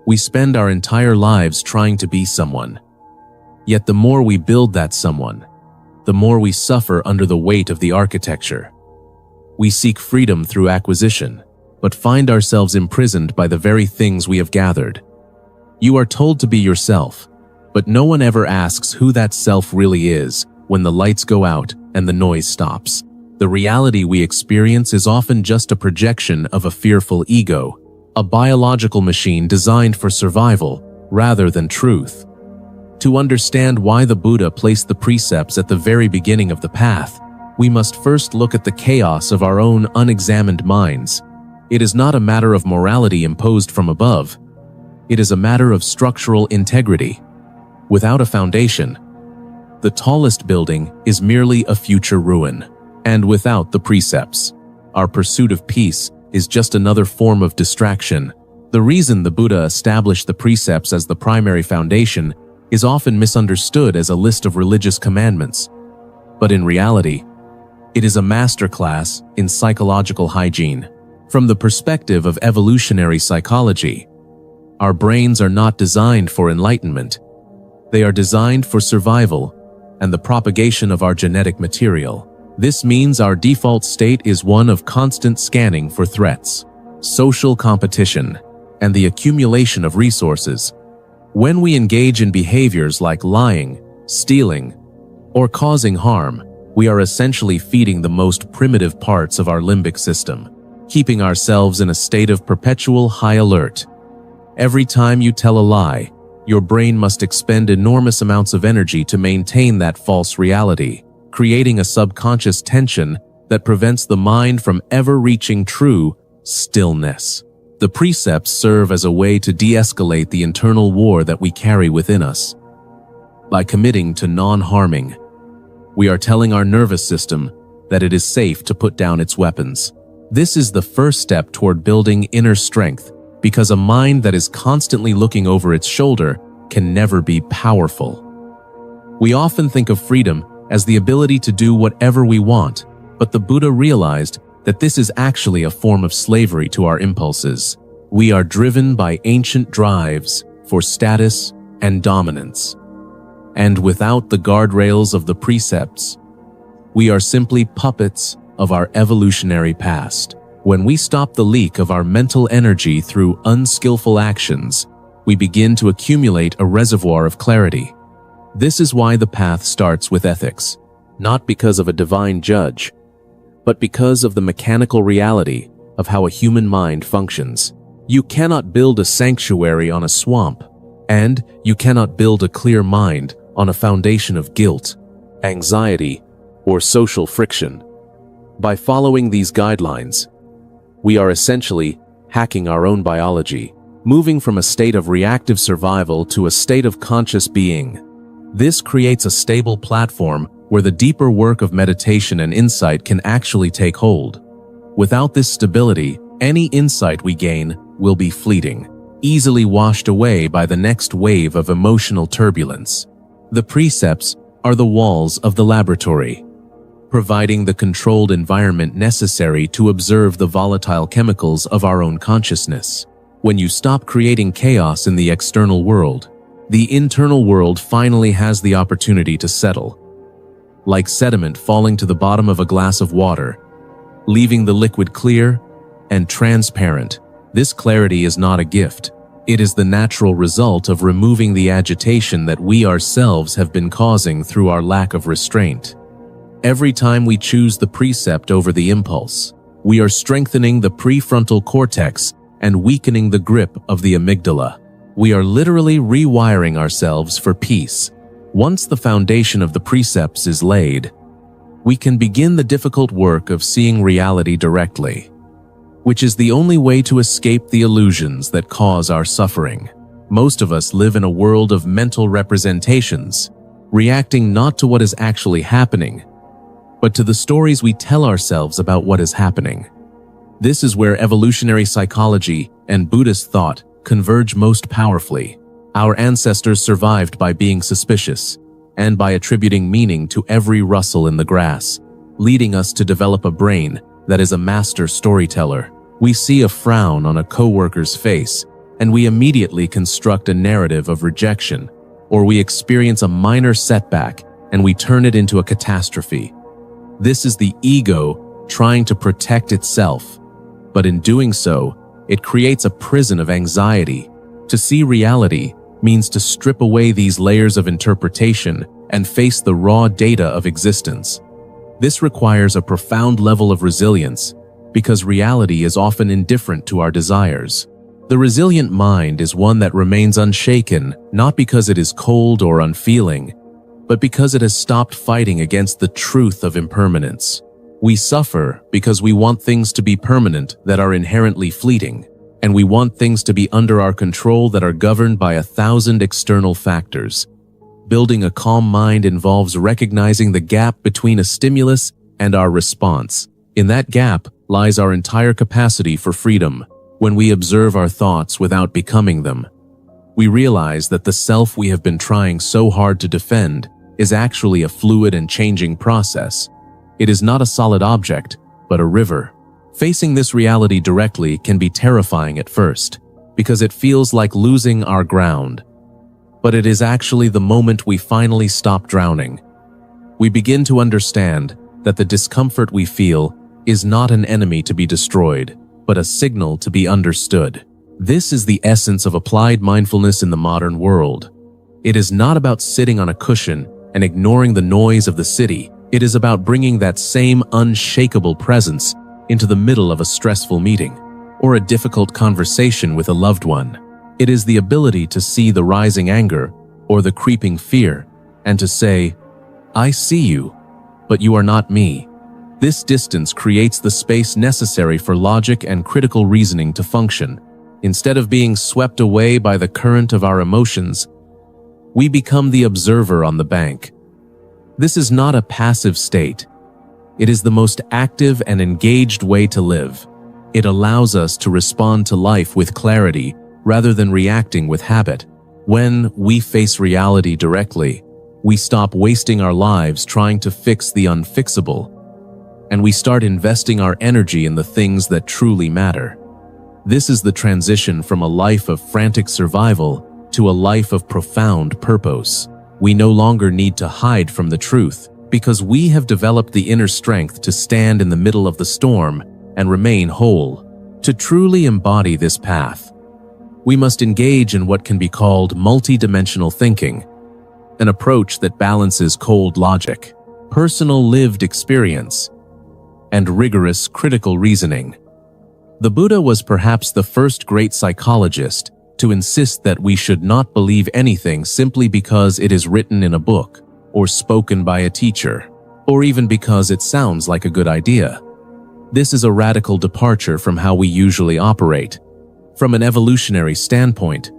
We spend our entire lives trying to be someone. Yet the more we build that someone, the more we suffer under the weight of the architecture. We seek freedom through acquisition, but find ourselves imprisoned by the very things we have gathered. You are told to be yourself, but no one ever asks who that self really is when the lights go out and the noise stops. The reality we experience is often just a projection of a fearful ego, a biological machine designed for survival rather than truth. To understand why the Buddha placed the precepts at the very beginning of the path, we must first look at the chaos of our own unexamined minds. It is not a matter of morality imposed from above. It is a matter of structural integrity. Without a foundation, the tallest building is merely a future ruin. And without the precepts, our pursuit of peace is just another form of distraction. The reason the Buddha established the precepts as the primary foundation is often misunderstood as a list of religious commandments. But in reality, it is a masterclass in psychological hygiene. From the perspective of evolutionary psychology, our brains are not designed for enlightenment. They are designed for survival and the propagation of our genetic material. This means our default state is one of constant scanning for threats, social competition, and the accumulation of resources. When we engage in behaviors like lying, stealing, or causing harm, we are essentially feeding the most primitive parts of our limbic system, keeping ourselves in a state of perpetual high alert. Every time you tell a lie, your brain must expend enormous amounts of energy to maintain that false reality, creating a subconscious tension that prevents the mind from ever reaching true stillness. The precepts serve as a way to de-escalate the internal war that we carry within us. By committing to non-harming, we are telling our nervous system that it is safe to put down its weapons. This is the first step toward building inner strength, because a mind that is constantly looking over its shoulder can never be powerful. We often think of freedom as the ability to do whatever we want, but the Buddha realized that this is actually a form of slavery to our impulses. We are driven by ancient drives for status and dominance. And without the guardrails of the precepts, we are simply puppets of our evolutionary past. When we stop the leak of our mental energy through unskillful actions, we begin to accumulate a reservoir of clarity. This is why the path starts with ethics, not because of a divine judge, but because of the mechanical reality of how a human mind functions. You cannot build a sanctuary on a swamp, and you cannot build a clear mind on a foundation of guilt, anxiety, or social friction. By following these guidelines, we are essentially hacking our own biology, moving from a state of reactive survival to a state of conscious being. This creates a stable platform where the deeper work of meditation and insight can actually take hold. Without this stability, any insight we gain will be fleeting, easily washed away by the next wave of emotional turbulence. The precepts are the walls of the laboratory, providing the controlled environment necessary to observe the volatile chemicals of our own consciousness. When you stop creating chaos in the external world, the internal world finally has the opportunity to settle. Like sediment falling to the bottom of a glass of water, leaving the liquid clear and transparent. This clarity is not a gift. It is the natural result of removing the agitation that we ourselves have been causing through our lack of restraint. Every time we choose the precept over the impulse, we are strengthening the prefrontal cortex and weakening the grip of the amygdala. We are literally rewiring ourselves for peace. Once the foundation of the precepts is laid, we can begin the difficult work of seeing reality directly, which is the only way to escape the illusions that cause our suffering. Most of us live in a world of mental representations, reacting not to what is actually happening, but to the stories we tell ourselves about what is happening. This is where evolutionary psychology and Buddhist thought converge most powerfully. Our ancestors survived by being suspicious and by attributing meaning to every rustle in the grass, leading us to develop a brain that is a master storyteller. We see a frown on a coworker's face and we immediately construct a narrative of rejection, or we experience a minor setback and we turn it into a catastrophe. This is the ego trying to protect itself, but in doing so, it creates a prison of anxiety. To see reality means to strip away these layers of interpretation and face the raw data of existence. This requires a profound level of resilience because reality is often indifferent to our desires. The resilient mind is one that remains unshaken, not because it is cold or unfeeling, but because it has stopped fighting against the truth of impermanence. We suffer because we want things to be permanent that are inherently fleeting, and we want things to be under our control that are governed by 1,000 external factors. Building a calm mind involves recognizing the gap between a stimulus and our response. In that gap lies our entire capacity for freedom. When we observe our thoughts without becoming them, we realize that the self we have been trying so hard to defend is actually a fluid and changing process. It is not a solid object, but a river. Facing this reality directly can be terrifying at first, because it feels like losing our ground. But it is actually the moment we finally stop drowning. We begin to understand that the discomfort we feel is not an enemy to be destroyed, but a signal to be understood. This is the essence of applied mindfulness in the modern world. It is not about sitting on a cushion and ignoring the noise of the city. It is about bringing that same unshakable presence into the middle of a stressful meeting or a difficult conversation with a loved one. It is the ability to see the rising anger or the creeping fear and to say, "I see you, but you are not me." This distance creates the space necessary for logic and critical reasoning to function. Instead of being swept away by the current of our emotions, we become the observer on the bank. This is not a passive state. It is the most active and engaged way to live. It allows us to respond to life with clarity rather than reacting with habit. When we face reality directly, we stop wasting our lives trying to fix the unfixable, and we start investing our energy in the things that truly matter. This is the transition from a life of frantic survival to a life of profound purpose. We no longer need to hide from the truth because we have developed the inner strength to stand in the middle of the storm and remain whole. To truly embody this path, we must engage in what can be called multidimensional thinking, an approach that balances cold logic, personal lived experience, and rigorous critical reasoning. The Buddha was perhaps the first great psychologist to insist that we should not believe anything simply because it is written in a book, or spoken by a teacher, or even because it sounds like a good idea. This is a radical departure from how we usually operate. From an evolutionary standpoint,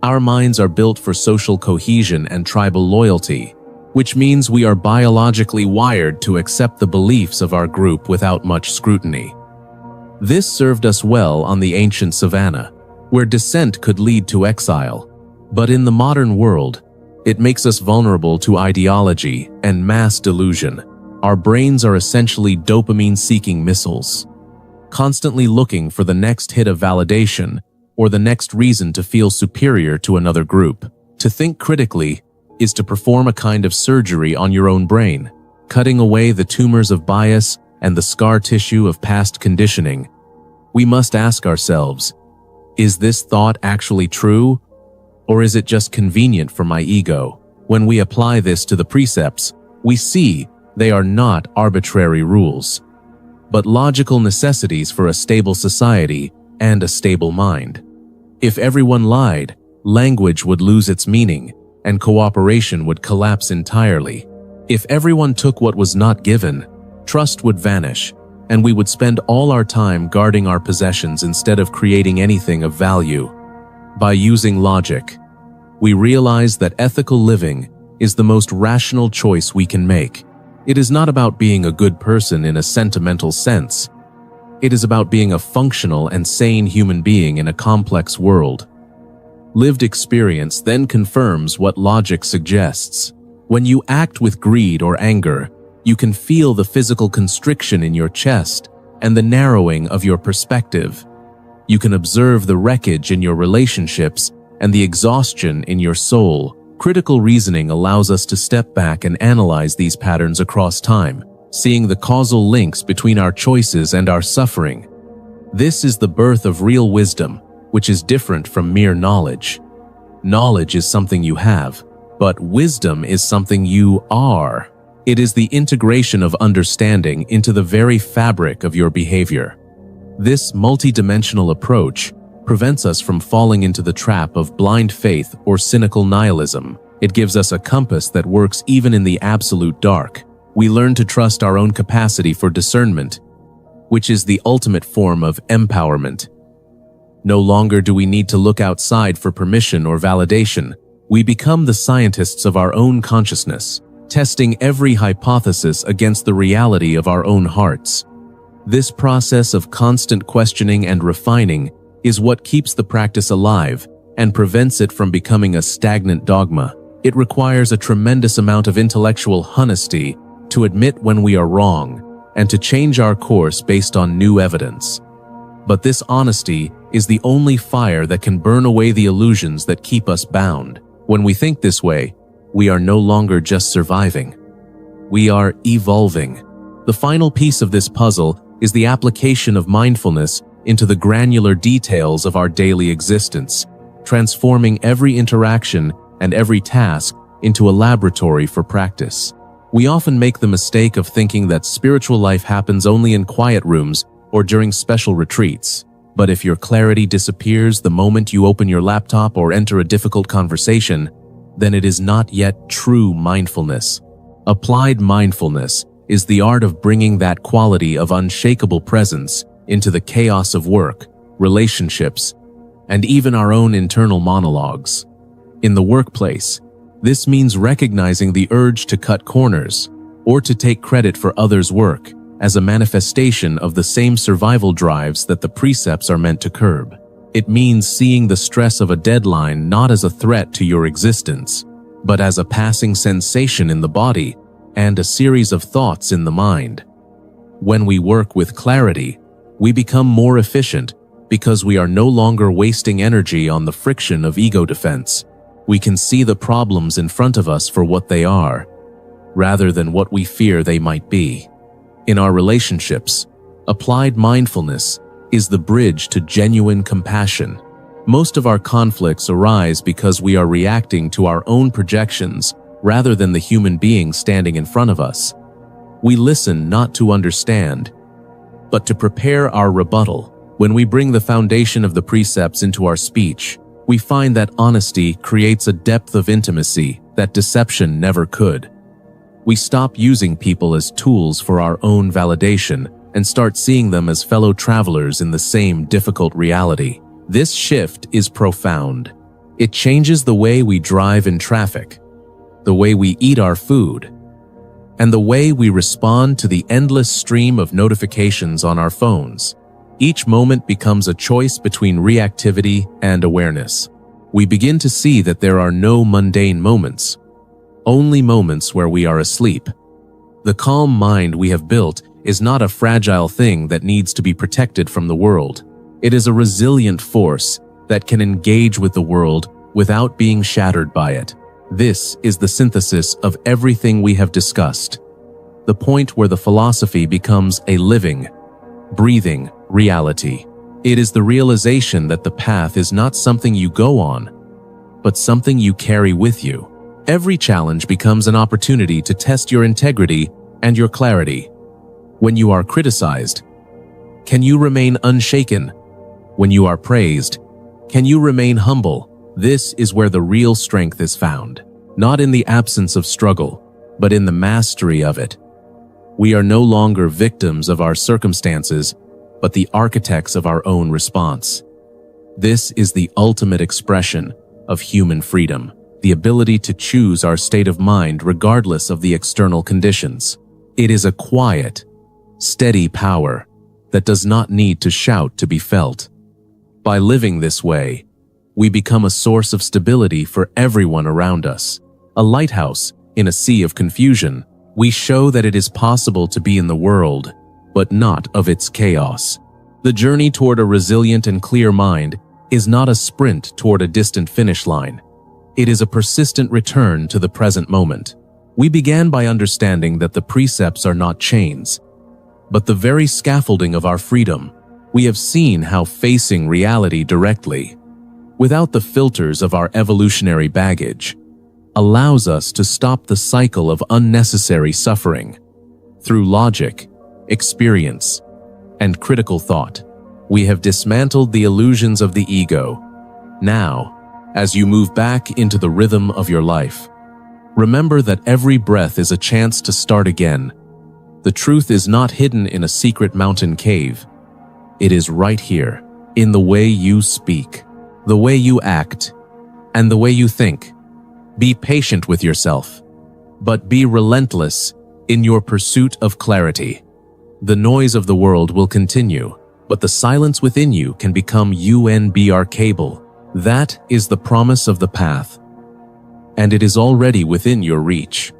our minds are built for social cohesion and tribal loyalty, which means we are biologically wired to accept the beliefs of our group without much scrutiny. This served us well on the ancient savanna, where dissent could lead to exile. But in the modern world, it makes us vulnerable to ideology and mass delusion. Our brains are essentially dopamine-seeking missiles, constantly looking for the next hit of validation or the next reason to feel superior to another group. To think critically is to perform a kind of surgery on your own brain, cutting away the tumors of bias and the scar tissue of past conditioning. We must ask ourselves, is this thought actually true, or is it just convenient for my ego? When we apply this to the precepts, we see they are not arbitrary rules, but logical necessities for a stable society and a stable mind. If everyone lied, language would lose its meaning, and cooperation would collapse entirely. If everyone took what was not given, trust would vanish, and we would spend all our time guarding our possessions instead of creating anything of value. By using logic, we realize that ethical living is the most rational choice we can make. It is not about being a good person in a sentimental sense. It is about being a functional and sane human being in a complex world. Lived experience then confirms what logic suggests. When you act with greed or anger, you can feel the physical constriction in your chest and the narrowing of your perspective. You can observe the wreckage in your relationships and the exhaustion in your soul. Critical reasoning allows us to step back and analyze these patterns across time, seeing the causal links between our choices and our suffering. This is the birth of real wisdom, which is different from mere knowledge. Knowledge is something you have, but wisdom is something you are. It is the integration of understanding into the very fabric of your behavior. This multidimensional approach prevents us from falling into the trap of blind faith or cynical nihilism. It gives us a compass that works even in the absolute dark. We learn to trust our own capacity for discernment, which is the ultimate form of empowerment. No longer do we need to look outside for permission or validation. We become the scientists of our own consciousness, testing every hypothesis against the reality of our own hearts. This process of constant questioning and refining is what keeps the practice alive and prevents it from becoming a stagnant dogma. It requires a tremendous amount of intellectual honesty to admit when we are wrong and to change our course based on new evidence. But this honesty is the only fire that can burn away the illusions that keep us bound. When we think this way, we are no longer just surviving. We are evolving. The final piece of this puzzle is the application of mindfulness into the granular details of our daily existence, transforming every interaction and every task into a laboratory for practice. We often make the mistake of thinking that spiritual life happens only in quiet rooms or during special retreats. But if your clarity disappears the moment you open your laptop or enter a difficult conversation, then it is not yet true mindfulness. Applied mindfulness is the art of bringing that quality of unshakable presence into the chaos of work, relationships, and even our own internal monologues. In the workplace, this means recognizing the urge to cut corners or to take credit for others' work as a manifestation of the same survival drives that the precepts are meant to curb. It means seeing the stress of a deadline not as a threat to your existence, but as a passing sensation in the body and a series of thoughts in the mind. When we work with clarity, we become more efficient because we are no longer wasting energy on the friction of ego defense. We can see the problems in front of us for what they are, rather than what we fear they might be. In our relationships, applied mindfulness is the bridge to genuine compassion. Most of our conflicts arise because we are reacting to our own projections rather than the human being standing in front of us. We listen not to understand, but to prepare our rebuttal. When we bring the foundation of the precepts into our speech, we find that honesty creates a depth of intimacy that deception never could. We stop using people as tools for our own validation and start seeing them as fellow travelers in the same difficult reality. This shift is profound. It changes the way we drive in traffic, the way we eat our food, and the way we respond to the endless stream of notifications on our phones. Each moment becomes a choice between reactivity and awareness. We begin to see that there are no mundane moments, only moments where we are asleep. The calm mind we have built is not a fragile thing that needs to be protected from the world. It is a resilient force that can engage with the world without being shattered by it. This is the synthesis of everything we have discussed, the point where the philosophy becomes a living, breathing reality. It is the realization that the path is not something you go on, but something you carry with you. Every challenge becomes an opportunity to test your integrity and your clarity. When you are criticized, can you remain unshaken? When you are praised, can you remain humble? This is where the real strength is found, not in the absence of struggle, but in the mastery of it. We are no longer victims of our circumstances, but the architects of our own response. This is the ultimate expression of human freedom, the ability to choose our state of mind regardless of the external conditions. It is a quiet, steady power that does not need to shout to be felt. By living this way, we become a source of stability for everyone around us. A lighthouse in a sea of confusion, we show that it is possible to be in the world, but not of its chaos. The journey toward a resilient and clear mind is not a sprint toward a distant finish line. It is a persistent return to the present moment. We began by understanding that the precepts are not chains, but the very scaffolding of our freedom. We have seen how facing reality directly, without the filters of our evolutionary baggage, allows us to stop the cycle of unnecessary suffering. Through logic, experience, and critical thought, we have dismantled the illusions of the ego. Now, as you move back into the rhythm of your life, remember that every breath is a chance to start again. The truth is not hidden in a secret mountain cave. It is right here, in the way you speak, the way you act, and the way you think. Be patient with yourself, but be relentless in your pursuit of clarity. The noise of the world will continue, but the silence within you can become unbreakable. That is the promise of the path, and it is already within your reach.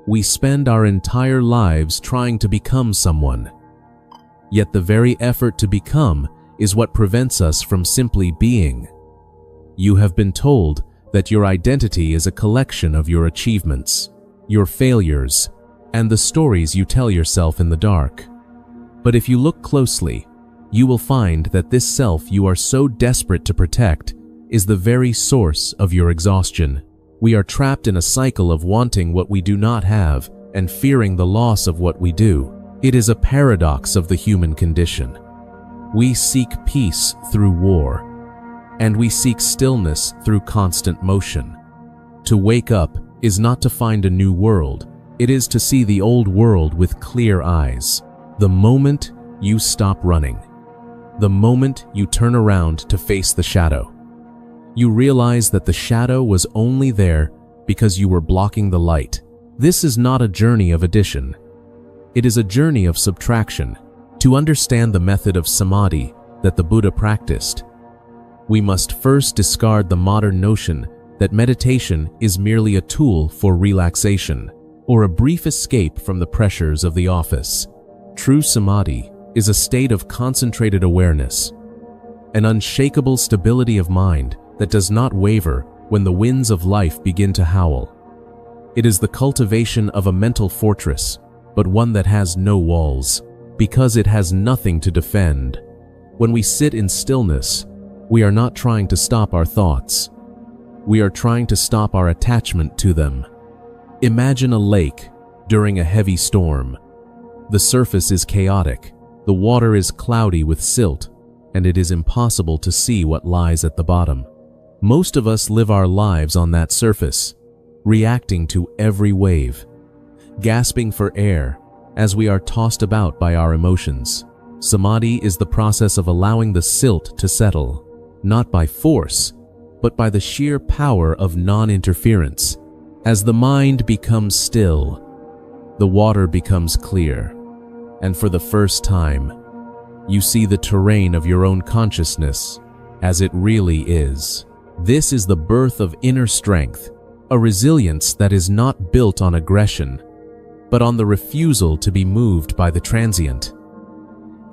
We spend our entire lives trying to become someone, yet the very effort to become is what prevents us from simply being. You have been told that your identity is a collection of your achievements, your failures, and the stories you tell yourself in the dark. But if you look closely, you will find that this self you are so desperate to protect is the very source of your exhaustion. We are trapped in a cycle of wanting what we do not have and fearing the loss of what we do. It is a paradox of the human condition. We seek peace through war, and we seek stillness through constant motion. To wake up is not to find a new world, it is to see the old world with clear eyes. The moment you stop running, the moment you turn around to face the shadow, you realize that the shadow was only there because you were blocking the light. This is not a journey of addition. It is a journey of subtraction. To understand the method of samadhi that the Buddha practiced, we must first discard the modern notion that meditation is merely a tool for relaxation or a brief escape from the pressures of the office. True samadhi is a state of concentrated awareness, an unshakable stability of mind that does not waver when the winds of life begin to howl. It is the cultivation of a mental fortress, but one that has no walls, because it has nothing to defend. When we sit in stillness, we are not trying to stop our thoughts. We are trying to stop our attachment to them. Imagine a lake during a heavy storm. The surface is chaotic, the water is cloudy with silt, and it is impossible to see what lies at the bottom. Most of us live our lives on that surface, reacting to every wave, gasping for air as we are tossed about by our emotions. Samadhi is the process of allowing the silt to settle, not by force, but by the sheer power of non-interference. As the mind becomes still, the water becomes clear, and for the first time, you see the terrain of your own consciousness as it really is. This is the birth of inner strength, a resilience that is not built on aggression, but on the refusal to be moved by the transient.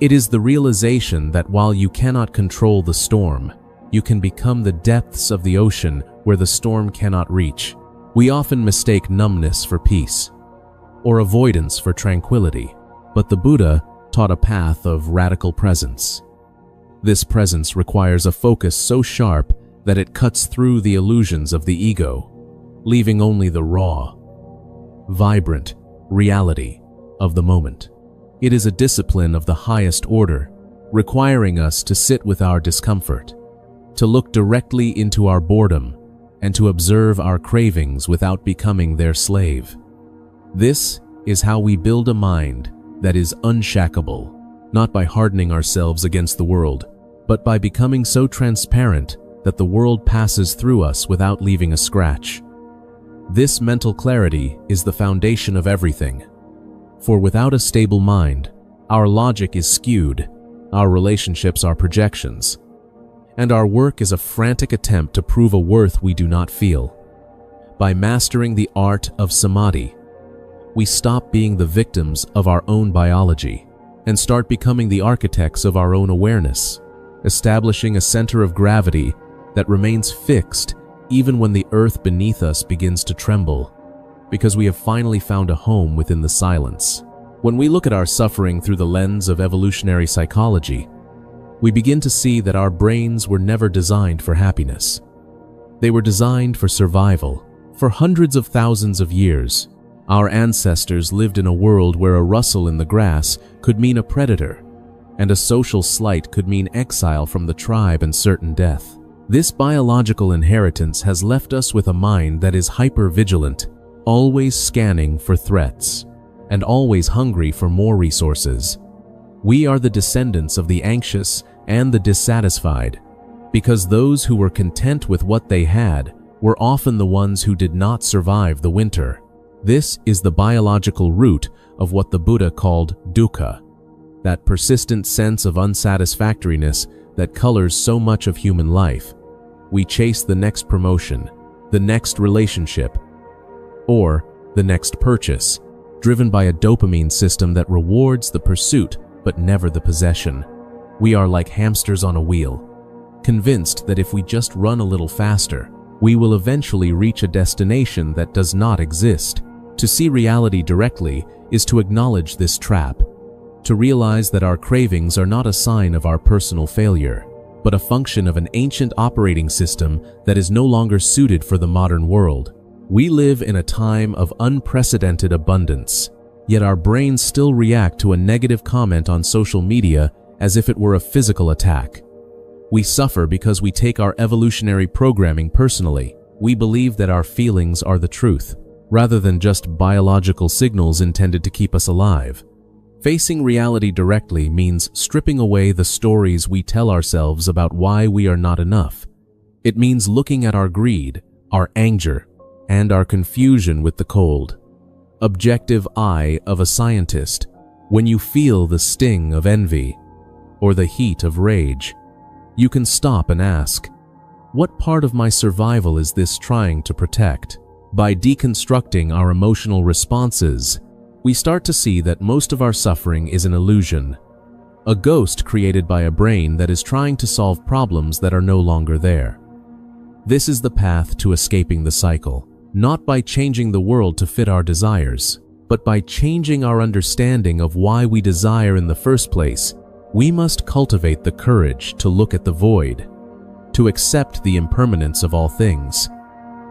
It is the realization that while you cannot control the storm, you can become the depths of the ocean where the storm cannot reach. We often mistake numbness for peace, or avoidance for tranquility, but the Buddha taught a path of radical presence. This presence requires a focus so sharp that it cuts through the illusions of the ego, leaving only the raw, vibrant reality of the moment. It is a discipline of the highest order, requiring us to sit with our discomfort, to look directly into our boredom, and to observe our cravings without becoming their slave. This is how we build a mind that is unshackable, not by hardening ourselves against the world, but by becoming so transparent that the world passes through us without leaving a scratch. This mental clarity is the foundation of everything. For without a stable mind, our logic is skewed, our relationships are projections, and our work is a frantic attempt to prove a worth we do not feel. By mastering the art of samadhi, we stop being the victims of our own biology and start becoming the architects of our own awareness, establishing a center of gravity that remains fixed even when the earth beneath us begins to tremble, because we have finally found a home within the silence. When we look at our suffering through the lens of evolutionary psychology, we begin to see that our brains were never designed for happiness. They were designed for survival. For hundreds of thousands of years, our ancestors lived in a world where a rustle in the grass could mean a predator, and a social slight could mean exile from the tribe and certain death. This biological inheritance has left us with a mind that is hyper-vigilant, always scanning for threats, and always hungry for more resources. We are the descendants of the anxious and the dissatisfied, because those who were content with what they had were often the ones who did not survive the winter. This is the biological root of what the Buddha called dukkha, that persistent sense of unsatisfactoriness that colors so much of human life. We chase the next promotion, the next relationship, or the next purchase, driven by a dopamine system that rewards the pursuit but never the possession. We are like hamsters on a wheel, convinced that if we just run a little faster, we will eventually reach a destination that does not exist. To see reality directly is to acknowledge this trap, to realize that our cravings are not a sign of our personal failure, but a function of an ancient operating system that is no longer suited for the modern world. We live in a time of unprecedented abundance, yet our brains still react to a negative comment on social media as if it were a physical attack. We suffer because we take our evolutionary programming personally. We believe that our feelings are the truth, rather than just biological signals intended to keep us alive. Facing reality directly means stripping away the stories we tell ourselves about why we are not enough. It means looking at our greed, our anger, and our confusion with the cold, objective eye of a scientist. When you feel the sting of envy or the heat of rage, you can stop and ask, what part of my survival is this trying to protect? By deconstructing our emotional responses, we start to see that most of our suffering is an illusion, a ghost created by a brain that is trying to solve problems that are no longer there. This is the path to escaping the cycle, not by changing the world to fit our desires, but by changing our understanding of why we desire in the first place. We must cultivate the courage to look at the void, to accept the impermanence of all things,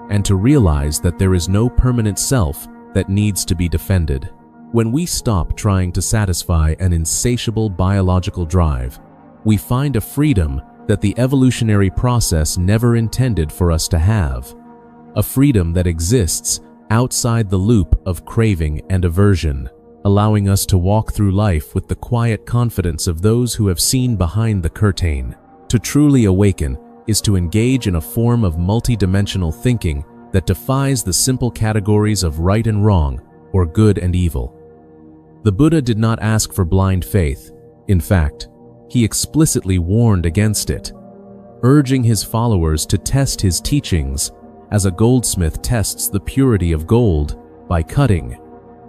and to realize that there is no permanent self that needs to be defended. When we stop trying to satisfy an insatiable biological drive, we find a freedom that the evolutionary process never intended for us to have, a freedom that exists outside the loop of craving and aversion, allowing us to walk through life with the quiet confidence of those who have seen behind the curtain. To truly awaken is to engage in a form of multidimensional thinking that defies the simple categories of right and wrong or good and evil. The Buddha did not ask for blind faith. In fact, he explicitly warned against it, urging his followers to test his teachings as a goldsmith tests the purity of gold by cutting,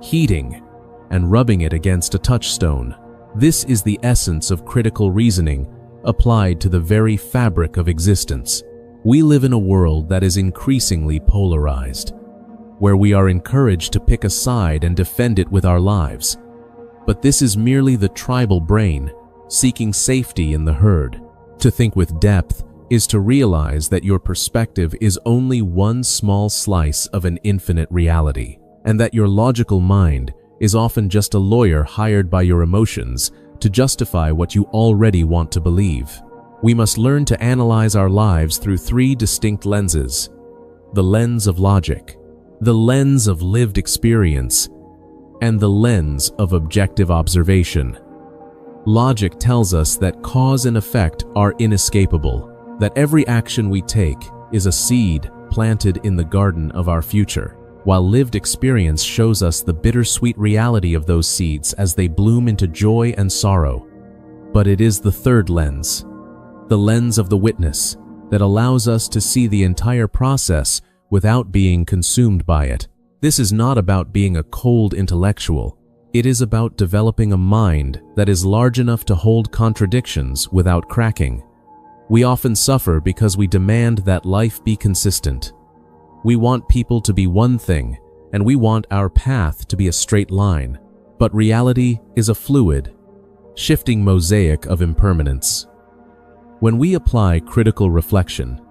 heating, and rubbing it against a touchstone. This is the essence of critical reasoning applied to the very fabric of existence. We live in a world that is increasingly polarized, where we are encouraged to pick a side and defend it with our lives. But this is merely the tribal brain seeking safety in the herd. To think with depth is to realize that your perspective is only one small slice of an infinite reality, and that your logical mind is often just a lawyer hired by your emotions to justify what you already want to believe. We must learn to analyze our lives through three distinct lenses: the lens of logic, the lens of lived experience, and the lens of objective observation. Logic tells us that cause and effect are inescapable, that every action we take is a seed planted in the garden of our future, while lived experience shows us the bittersweet reality of those seeds as they bloom into joy and sorrow. But it is the third lens, the lens of the witness, that allows us to see the entire process without being consumed by it. This is not about being a cold intellectual. It is about developing a mind that is large enough to hold contradictions without cracking. We often suffer because we demand that life be consistent. We want people to be one thing, and we want our path to be a straight line. But reality is a fluid, shifting mosaic of impermanence. When we apply critical reflection,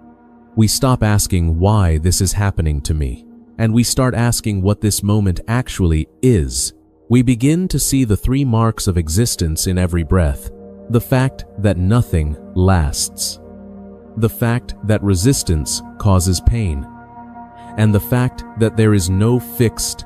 we stop asking why this is happening to me, and we start asking what this moment actually is. We begin to see the three marks of existence in every breath: the fact that nothing lasts, the fact that resistance causes pain, and the fact that there is no fixed,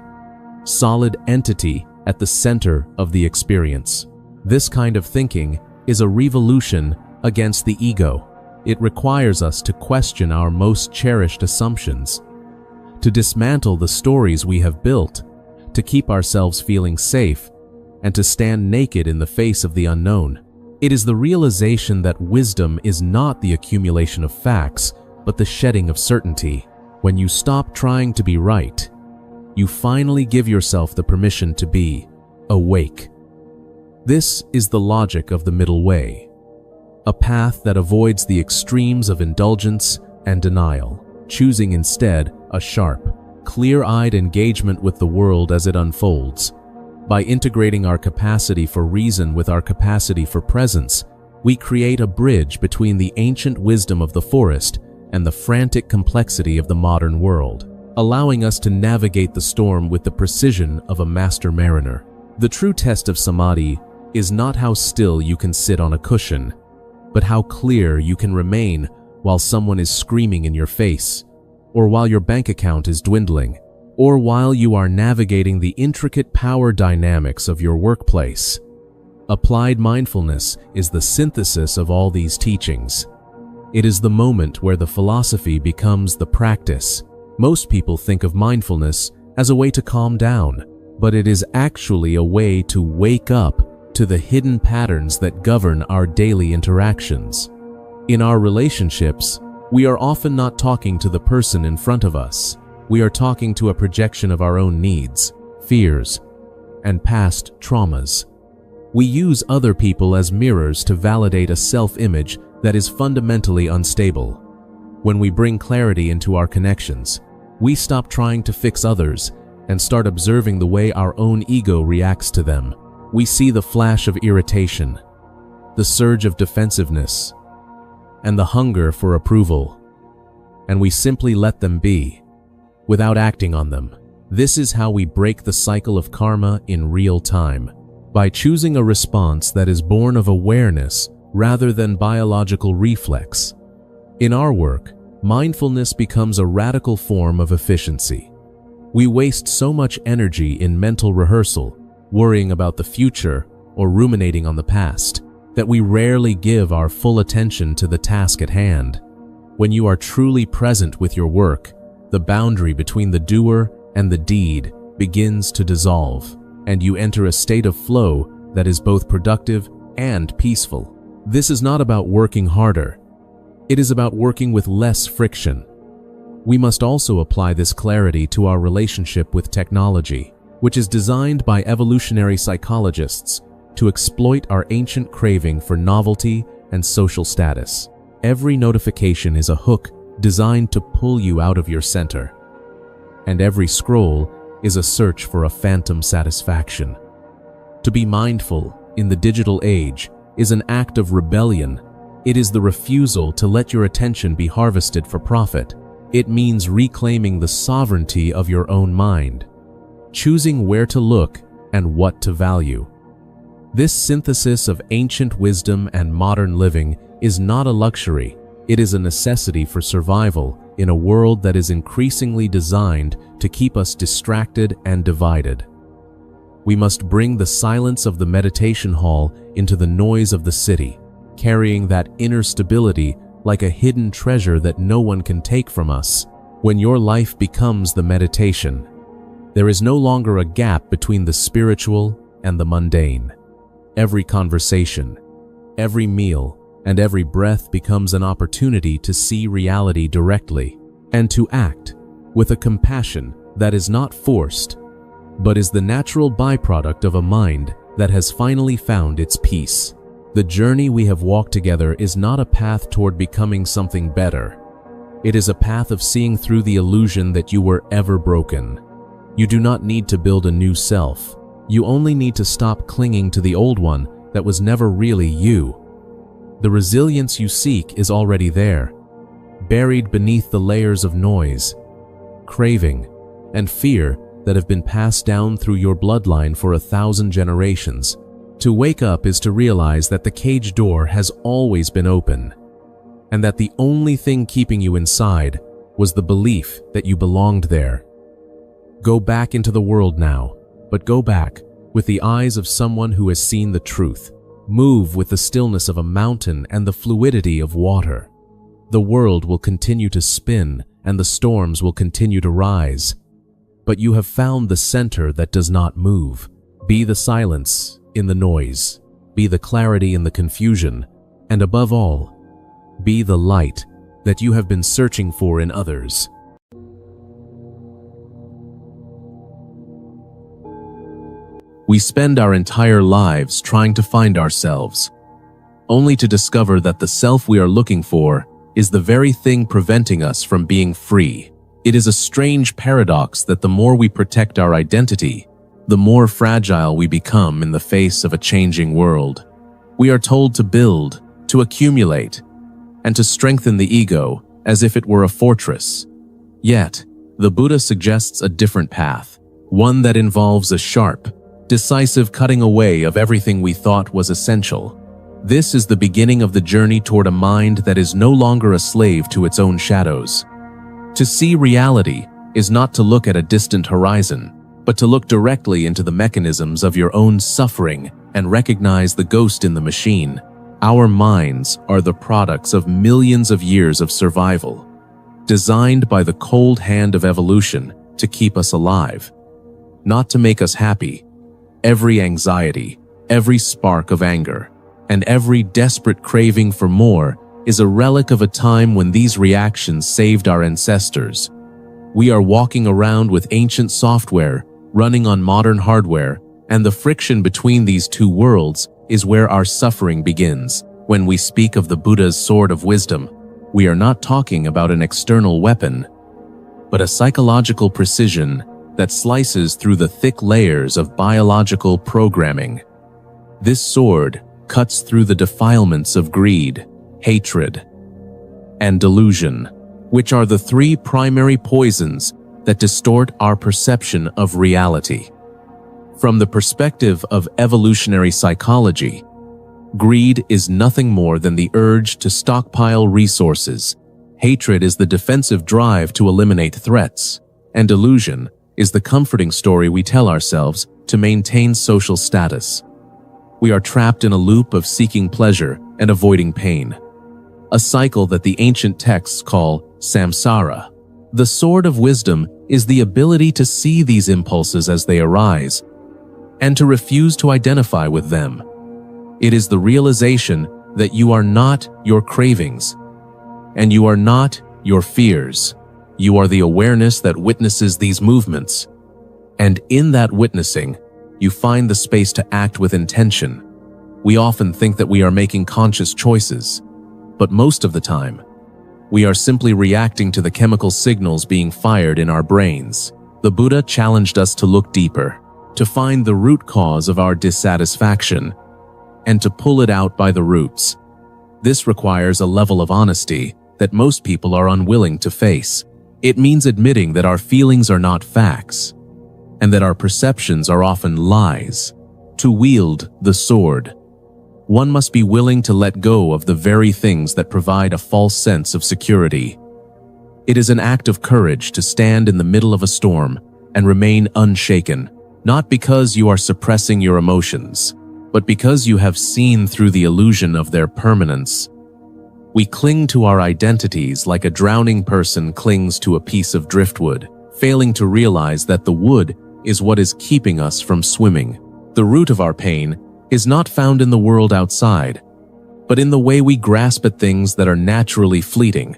solid entity at the center of the experience. This kind of thinking is a revolution against the ego. It requires us to question our most cherished assumptions, to dismantle the stories we have built, to keep ourselves feeling safe, and to stand naked in the face of the unknown. It is the realization that wisdom is not the accumulation of facts, but the shedding of certainty. When you stop trying to be right, you finally give yourself the permission to be awake. This is the logic of the middle way, a path that avoids the extremes of indulgence and denial, choosing instead a sharp, clear-eyed engagement with the world as it unfolds. By integrating our capacity for reason with our capacity for presence, we create a bridge between the ancient wisdom of the forest and the frantic complexity of the modern world, allowing us to navigate the storm with the precision of a master mariner. The true test of samadhi is not how still you can sit on a cushion, but how clear you can remain while someone is screaming in your face, or while your bank account is dwindling, or while you are navigating the intricate power dynamics of your workplace. Applied mindfulness is the synthesis of all these teachings. It is the moment where the philosophy becomes the practice. Most people think of mindfulness as a way to calm down, but it is actually a way to wake up to the hidden patterns that govern our daily interactions. In our relationships, we are often not talking to the person in front of us. We are talking to a projection of our own needs, fears, and past traumas. We use other people as mirrors to validate a self-image that is fundamentally unstable. When we bring clarity into our connections, we stop trying to fix others and start observing the way our own ego reacts to them. We see the flash of irritation, the surge of defensiveness, and the hunger for approval, and we simply let them be, without acting on them. This is how we break the cycle of karma in real time, by choosing a response that is born of awareness rather than biological reflex. In our work, mindfulness becomes a radical form of efficiency. We waste so much energy in mental rehearsal, worrying about the future or ruminating on the past, that we rarely give our full attention to the task at hand. When you are truly present with your work, the boundary between the doer and the deed begins to dissolve, and you enter a state of flow that is both productive and peaceful. This is not about working harder. It is about working with less friction. We must also apply this clarity to our relationship with technology, which is designed by evolutionary psychologists to exploit our ancient craving for novelty and social status. Every notification is a hook designed to pull you out of your center, and every scroll is a search for a phantom satisfaction. To be mindful in the digital age is an act of rebellion. It is the refusal to let your attention be harvested for profit. It means reclaiming the sovereignty of your own mind, choosing where to look and what to value. This synthesis of ancient wisdom and modern living is not a luxury. It is a necessity for survival in a world that is increasingly designed to keep us distracted and divided. We must bring the silence of the meditation hall into the noise of the city, carrying that inner stability like a hidden treasure that no one can take from us. When your life becomes the meditation, there is no longer a gap between the spiritual and the mundane. Every conversation, every meal, and every breath becomes an opportunity to see reality directly and to act with a compassion that is not forced, but is the natural byproduct of a mind that has finally found its peace. The journey we have walked together is not a path toward becoming something better. It is a path of seeing through the illusion that you were ever broken. You do not need to build a new self. You only need to stop clinging to the old one that was never really you. The resilience you seek is already there, buried beneath the layers of noise, craving, and fear that have been passed down through your bloodline for 1,000 generations. To wake up is to realize that the cage door has always been open, and that the only thing keeping you inside was the belief that you belonged there. Go back into the world now, but go back with the eyes of someone who has seen the truth. Move with the stillness of a mountain and the fluidity of water. The world will continue to spin and the storms will continue to rise, but you have found the center that does not move. Be the silence in the noise, be the clarity in the confusion, and above all, be the light that you have been searching for in others. We spend our entire lives trying to find ourselves, only to discover that the self we are looking for is the very thing preventing us from being free. It is a strange paradox that the more we protect our identity, the more fragile we become in the face of a changing world. We are told to build, to accumulate, and to strengthen the ego as if it were a fortress. Yet, the Buddha suggests a different path, one that involves a sharp, decisive cutting away of everything we thought was essential. This is the beginning of the journey toward a mind that is no longer a slave to its own shadows. To see reality is not to look at a distant horizon, but to look directly into the mechanisms of your own suffering and recognize the ghost in the machine. Our minds are the products of millions of years of survival, designed by the cold hand of evolution to keep us alive, not to make us happy. Every anxiety, every spark of anger, and every desperate craving for more is a relic of a time when these reactions saved our ancestors. We are walking around with ancient software running on modern hardware, and the friction between these two worlds is where our suffering begins. When we speak of the Buddha's sword of wisdom, we are not talking about an external weapon, but a psychological precision that slices through the thick layers of biological programming. This sword cuts through the defilements of greed, hatred, and delusion, which are the three primary poisons that distort our perception of reality. From the perspective of evolutionary psychology, greed is nothing more than the urge to stockpile resources. Hatred is the defensive drive to eliminate threats, and delusion is the comforting story we tell ourselves to maintain social status. We are trapped in a loop of seeking pleasure and avoiding pain, a cycle that the ancient texts call samsara. The sword of wisdom is the ability to see these impulses as they arise and to refuse to identify with them. It is the realization that you are not your cravings and you are not your fears. You are the awareness that witnesses these movements, and in that witnessing, you find the space to act with intention. We often think that we are making conscious choices, but most of the time, we are simply reacting to the chemical signals being fired in our brains. The Buddha challenged us to look deeper, to find the root cause of our dissatisfaction, and to pull it out by the roots. This requires a level of honesty that most people are unwilling to face. It means admitting that our feelings are not facts, and that our perceptions are often lies. To wield the sword, one must be willing to let go of the very things that provide a false sense of security. It is an act of courage to stand in the middle of a storm and remain unshaken, not because you are suppressing your emotions, but because you have seen through the illusion of their permanence. We cling to our identities like a drowning person clings to a piece of driftwood, failing to realize that the wood is what is keeping us from swimming. The root of our pain is not found in the world outside, but in the way we grasp at things that are naturally fleeting.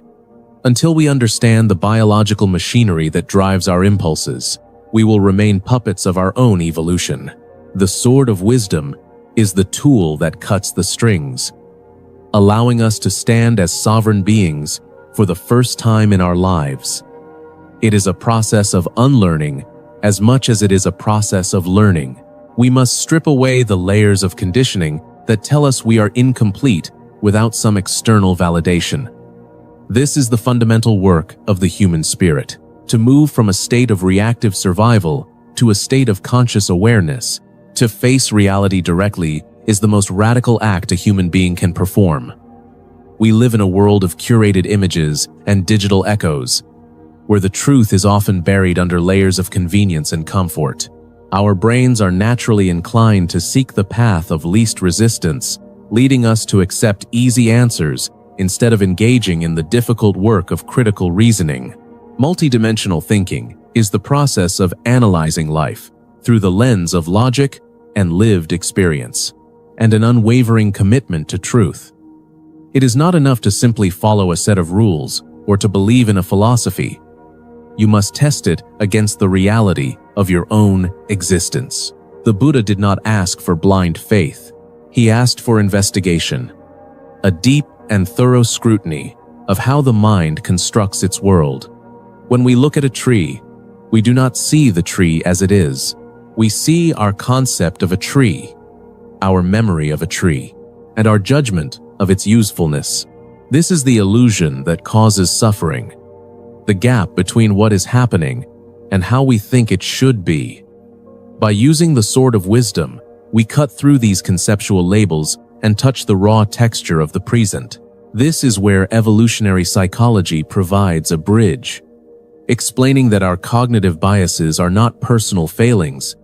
Until we understand the biological machinery that drives our impulses, we will remain puppets of our own evolution. The sword of wisdom is the tool that cuts the strings, allowing us to stand as sovereign beings for the first time in our lives. It is a process of unlearning as much as it is a process of learning. We must strip away the layers of conditioning that tell us we are incomplete without some external validation. This is the fundamental work of the human spirit. To move from a state of reactive survival to a state of conscious awareness, to face reality directly, is the most radical act a human being can perform. We live in a world of curated images and digital echoes, where the truth is often buried under layers of convenience and comfort. Our brains are naturally inclined to seek the path of least resistance, leading us to accept easy answers instead of engaging in the difficult work of critical reasoning. Multidimensional thinking is the process of analyzing life through the lens of logic and lived experience, and an unwavering commitment to truth. It is not enough to simply follow a set of rules or to believe in a philosophy. You must test it against the reality of your own existence. The Buddha did not ask for blind faith. He asked for investigation, a deep and thorough scrutiny of how the mind constructs its world. When we look at a tree, we do not see the tree as it is. We see our concept of a tree, our memory of a tree, and our judgment of its usefulness. This is the illusion that causes suffering, the gap between what is happening and how we think it should be. By using the sword of wisdom, we cut through these conceptual labels and touch the raw texture of the present. This is where evolutionary psychology provides a bridge, explaining that our cognitive biases are not personal failings,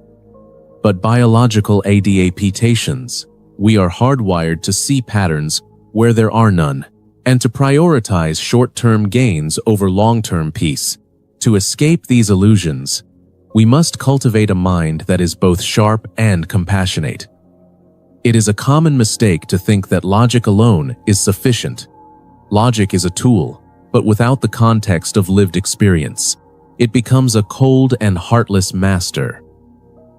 but biological adaptations. We are hardwired to see patterns where there are none, and to prioritize short-term gains over long-term peace. To escape these illusions, we must cultivate a mind that is both sharp and compassionate. It is a common mistake to think that logic alone is sufficient. Logic is a tool, but without the context of lived experience, it becomes a cold and heartless master.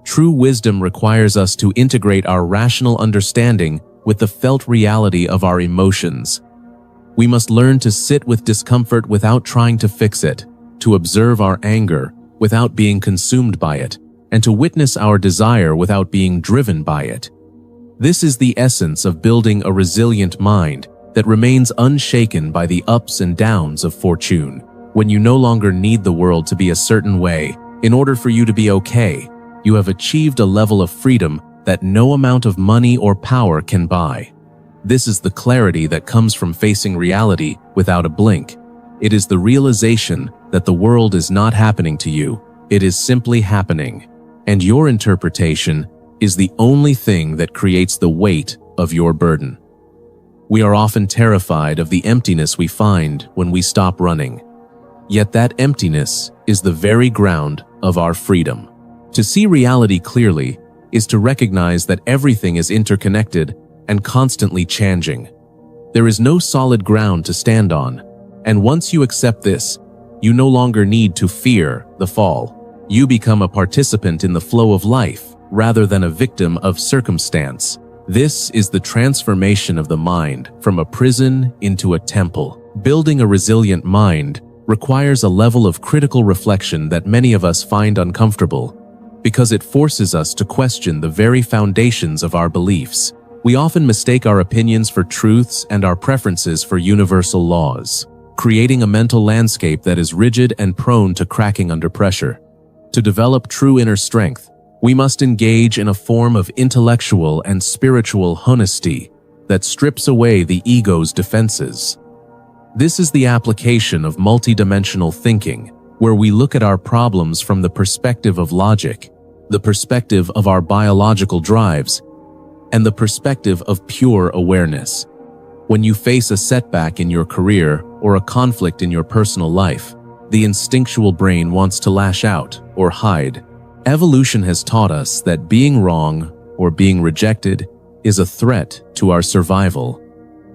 True wisdom requires us to integrate our rational understanding with the felt reality of our emotions. We must learn to sit with discomfort without trying to fix it, to observe our anger without being consumed by it, and to witness our desire without being driven by it. This is the essence of building a resilient mind that remains unshaken by the ups and downs of fortune. When you no longer need the world to be a certain way in order for you to be okay, you have achieved a level of freedom that no amount of money or power can buy. This is the clarity that comes from facing reality without a blink. It is the realization that the world is not happening to you, it is simply happening, and your interpretation is the only thing that creates the weight of your burden. We are often terrified of the emptiness we find when we stop running. Yet that emptiness is the very ground of our freedom. To see reality clearly is to recognize that everything is interconnected and constantly changing. There is no solid ground to stand on, and once you accept this, you no longer need to fear the fall. You become a participant in the flow of life rather than a victim of circumstance. This is the transformation of the mind from a prison into a temple. Building a resilient mind requires a level of critical reflection that many of us find uncomfortable, because it forces us to question the very foundations of our beliefs. We often mistake our opinions for truths and our preferences for universal laws, creating a mental landscape that is rigid and prone to cracking under pressure. To develop true inner strength, we must engage in a form of intellectual and spiritual honesty that strips away the ego's defenses. This is the application of multidimensional thinking, where we look at our problems from the perspective of logic, the perspective of our biological drives, and the perspective of pure awareness. When you face a setback in your career or a conflict in your personal life, the instinctual brain wants to lash out or hide. Evolution has taught us that being wrong or being rejected is a threat to our survival,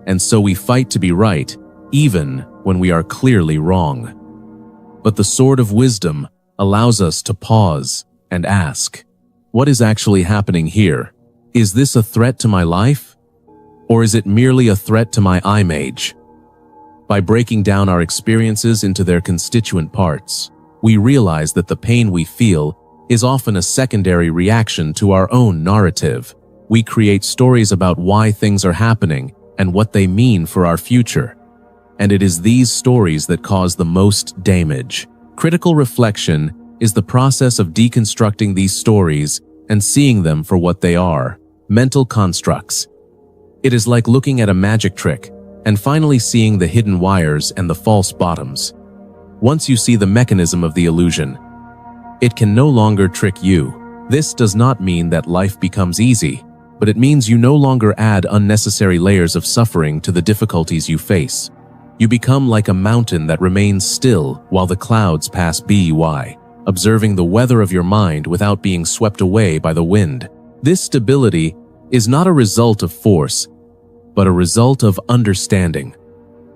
and so we fight to be right even when we are clearly wrong. But the sword of wisdom allows us to pause and ask, what is actually happening here? Is this a threat to my life? Or is it merely a threat to my image? By breaking down our experiences into their constituent parts, we realize that the pain we feel is often a secondary reaction to our own narrative. We create stories about why things are happening and what they mean for our future. And it is these stories that cause the most damage. Critical reflection is the process of deconstructing these stories and seeing them for what they are, mental constructs. It is like looking at a magic trick and finally seeing the hidden wires and the false bottoms. Once you see the mechanism of the illusion, it can no longer trick you. This does not mean that life becomes easy, but it means you no longer add unnecessary layers of suffering to the difficulties you face. You become like a mountain that remains still while the clouds pass by, observing the weather of your mind without being swept away by the wind. This stability is not a result of force, but a result of understanding.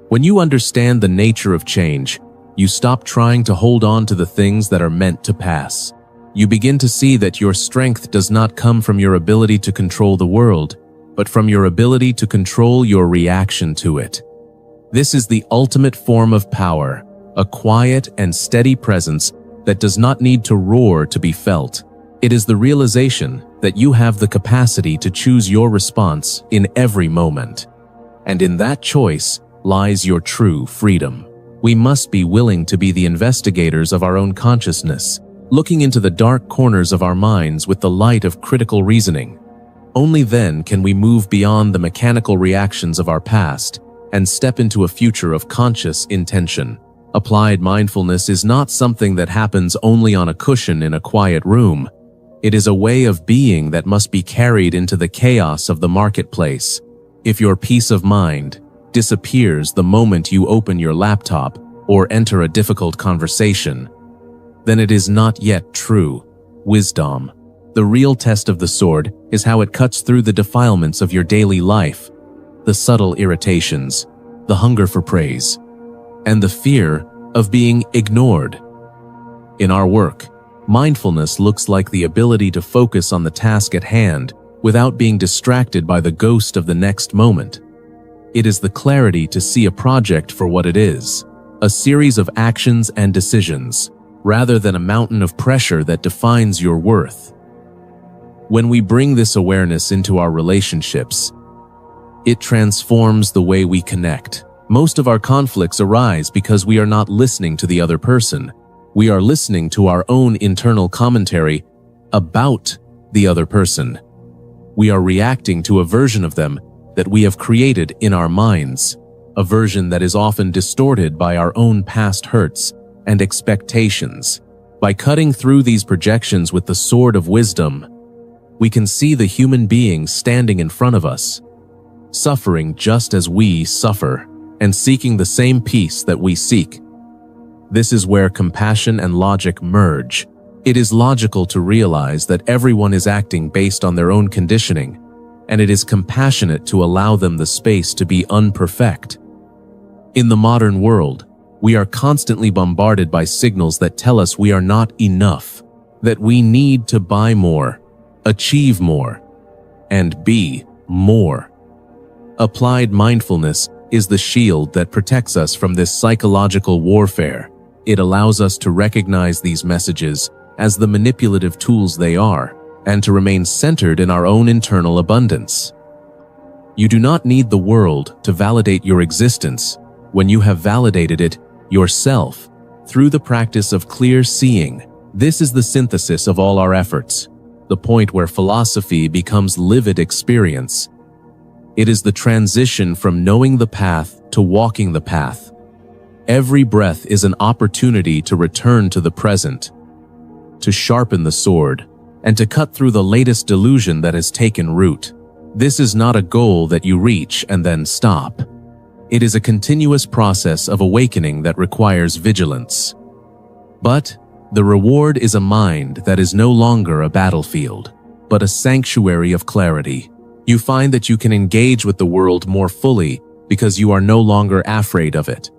When you understand the nature of change, you stop trying to hold on to the things that are meant to pass. You begin to see that your strength does not come from your ability to control the world, but from your ability to control your reaction to it. This is the ultimate form of power, a quiet and steady presence that does not need to roar to be felt. It is the realization that you have the capacity to choose your response in every moment. And in that choice lies your true freedom. We must be willing to be the investigators of our own consciousness, looking into the dark corners of our minds with the light of critical reasoning. Only then can we move beyond the mechanical reactions of our past and step into a future of conscious intention. Applied mindfulness is not something that happens only on a cushion in a quiet room. It is a way of being that must be carried into the chaos of the marketplace. If your peace of mind disappears the moment you open your laptop or enter a difficult conversation, then it is not yet true wisdom. The real test of the sword is how it cuts through the defilements of your daily life, the subtle irritations, the hunger for praise, and the fear of being ignored. In our work, mindfulness looks like the ability to focus on the task at hand without being distracted by the ghost of the next moment. It is the clarity to see a project for what it is, a series of actions and decisions, rather than a mountain of pressure that defines your worth. When we bring this awareness into our relationships, it transforms the way we connect. Most of our conflicts arise because we are not listening to the other person. We are listening to our own internal commentary about the other person. We are reacting to a version of them that we have created in our minds, a version that is often distorted by our own past hurts and expectations. By cutting through these projections with the sword of wisdom, we can see the human being standing in front of us, suffering just as we suffer, and seeking the same peace that we seek. This is where compassion and logic merge. It is logical to realize that everyone is acting based on their own conditioning, and it is compassionate to allow them the space to be imperfect. In the modern world, we are constantly bombarded by signals that tell us we are not enough, that we need to buy more, achieve more, and be more. Applied mindfulness is the shield that protects us from this psychological warfare. It allows us to recognize these messages as the manipulative tools they are, and to remain centered in our own internal abundance. You do not need the world to validate your existence when you have validated it yourself through the practice of clear seeing. This is the synthesis of all our efforts, the point where philosophy becomes lived experience. It is the transition from knowing the path to walking the path. Every breath is an opportunity to return to the present, to sharpen the sword, and to cut through the latest delusion that has taken root. This is not a goal that you reach and then stop. It is a continuous process of awakening that requires vigilance. But the reward is a mind that is no longer a battlefield, but a sanctuary of clarity. You find that you can engage with the world more fully because you are no longer afraid of it.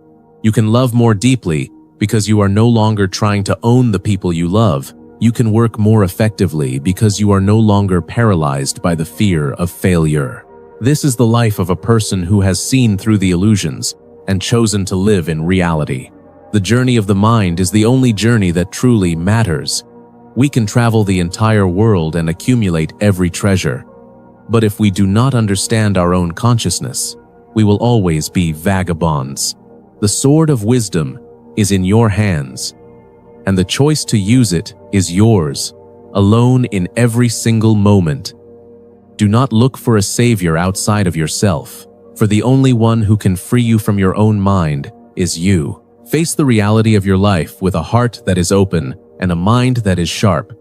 You can love more deeply because you are no longer trying to own the people you love. You can work more effectively because you are no longer paralyzed by the fear of failure. This is the life of a person who has seen through the illusions and chosen to live in reality. The journey of the mind is the only journey that truly matters. We can travel the entire world and accumulate every treasure. But if we do not understand our own consciousness, we will always be vagabonds. The sword of wisdom is in your hands, and the choice to use it is yours, alone in every single moment. Do not look for a savior outside of yourself, for the only one who can free you from your own mind is you. Face the reality of your life with a heart that is open and a mind that is sharp.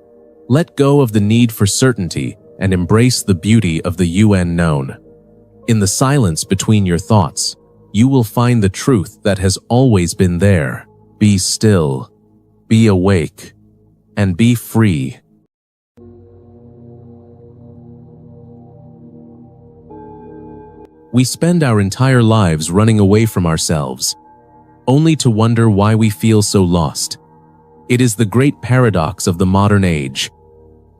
Let go of the need for certainty and embrace the beauty of the unknown. In the silence between your thoughts, you will find the truth that has always been there. Be still, be awake, and be free. We spend our entire lives running away from ourselves, only to wonder why we feel so lost. It is the great paradox of the modern age,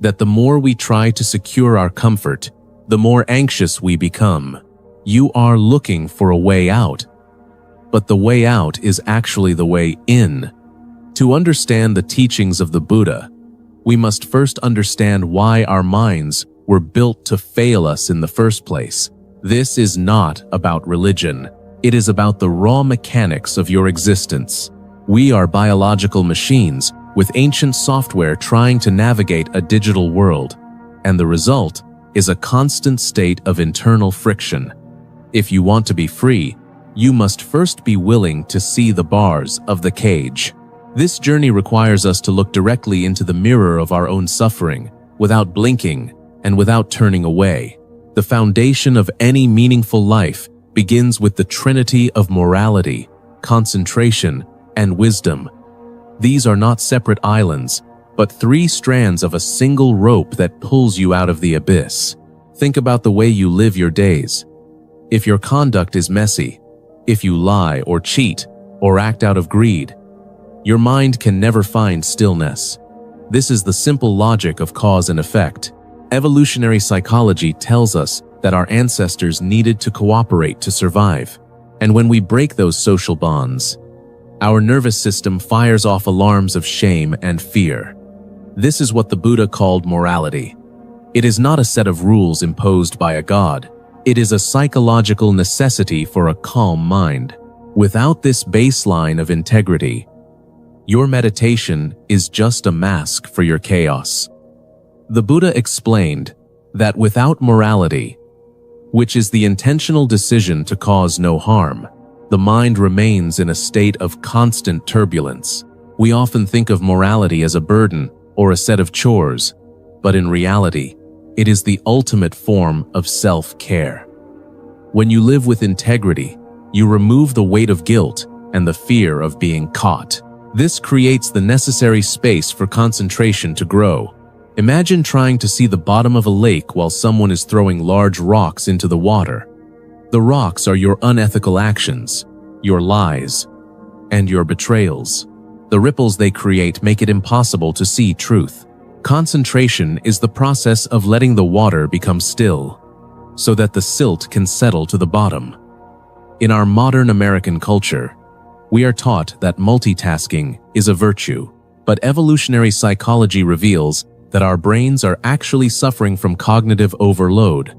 that the more we try to secure our comfort, the more anxious we become. You are looking for a way out, but the way out is actually the way in. To understand the teachings of the Buddha, we must first understand why our minds were built to fail us in the first place. This is not about religion. It is about the raw mechanics of your existence. We are biological machines with ancient software trying to navigate a digital world, and the result is a constant state of internal friction. If you want to be free, you must first be willing to see the bars of the cage. This journey requires us to look directly into the mirror of our own suffering, without blinking and without turning away. The foundation of any meaningful life begins with the trinity of morality, concentration, and wisdom. These are not separate islands, but three strands of a single rope that pulls you out of the abyss. Think about the way you live your days. If your conduct is messy, if you lie or cheat or act out of greed, your mind can never find stillness. This is the simple logic of cause and effect. Evolutionary psychology tells us that our ancestors needed to cooperate to survive, and when we break those social bonds, our nervous system fires off alarms of shame and fear. This is what the Buddha called morality. It is not a set of rules imposed by a god. It is a psychological necessity for a calm mind. Without this baseline of integrity, your meditation is just a mask for your chaos. The Buddha explained that without morality, which is the intentional decision to cause no harm, the mind remains in a state of constant turbulence. We often think of morality as a burden or a set of chores, but in reality, it is the ultimate form of self-care. When you live with integrity, you remove the weight of guilt and the fear of being caught. This creates the necessary space for concentration to grow. Imagine trying to see the bottom of a lake while someone is throwing large rocks into the water. The rocks are your unethical actions, your lies, and your betrayals. The ripples they create make it impossible to see truth. Concentration is the process of letting the water become still, so that the silt can settle to the bottom. In our modern American culture, we are taught that multitasking is a virtue, but evolutionary psychology reveals that our brains are actually suffering from cognitive overload.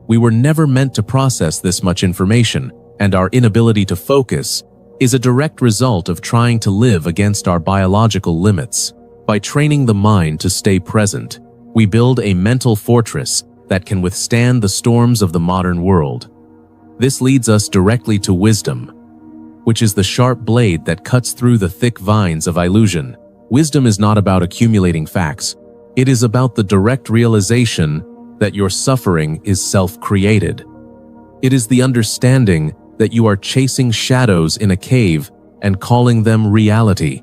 We were never meant to process this much information, and our inability to focus is a direct result of trying to live against our biological limits. By training the mind to stay present, we build a mental fortress that can withstand the storms of the modern world. This leads us directly to wisdom, which is the sharp blade that cuts through the thick vines of illusion. Wisdom is not about accumulating facts. It is about the direct realization that your suffering is self-created. It is the understanding that you are chasing shadows in a cave and calling them reality.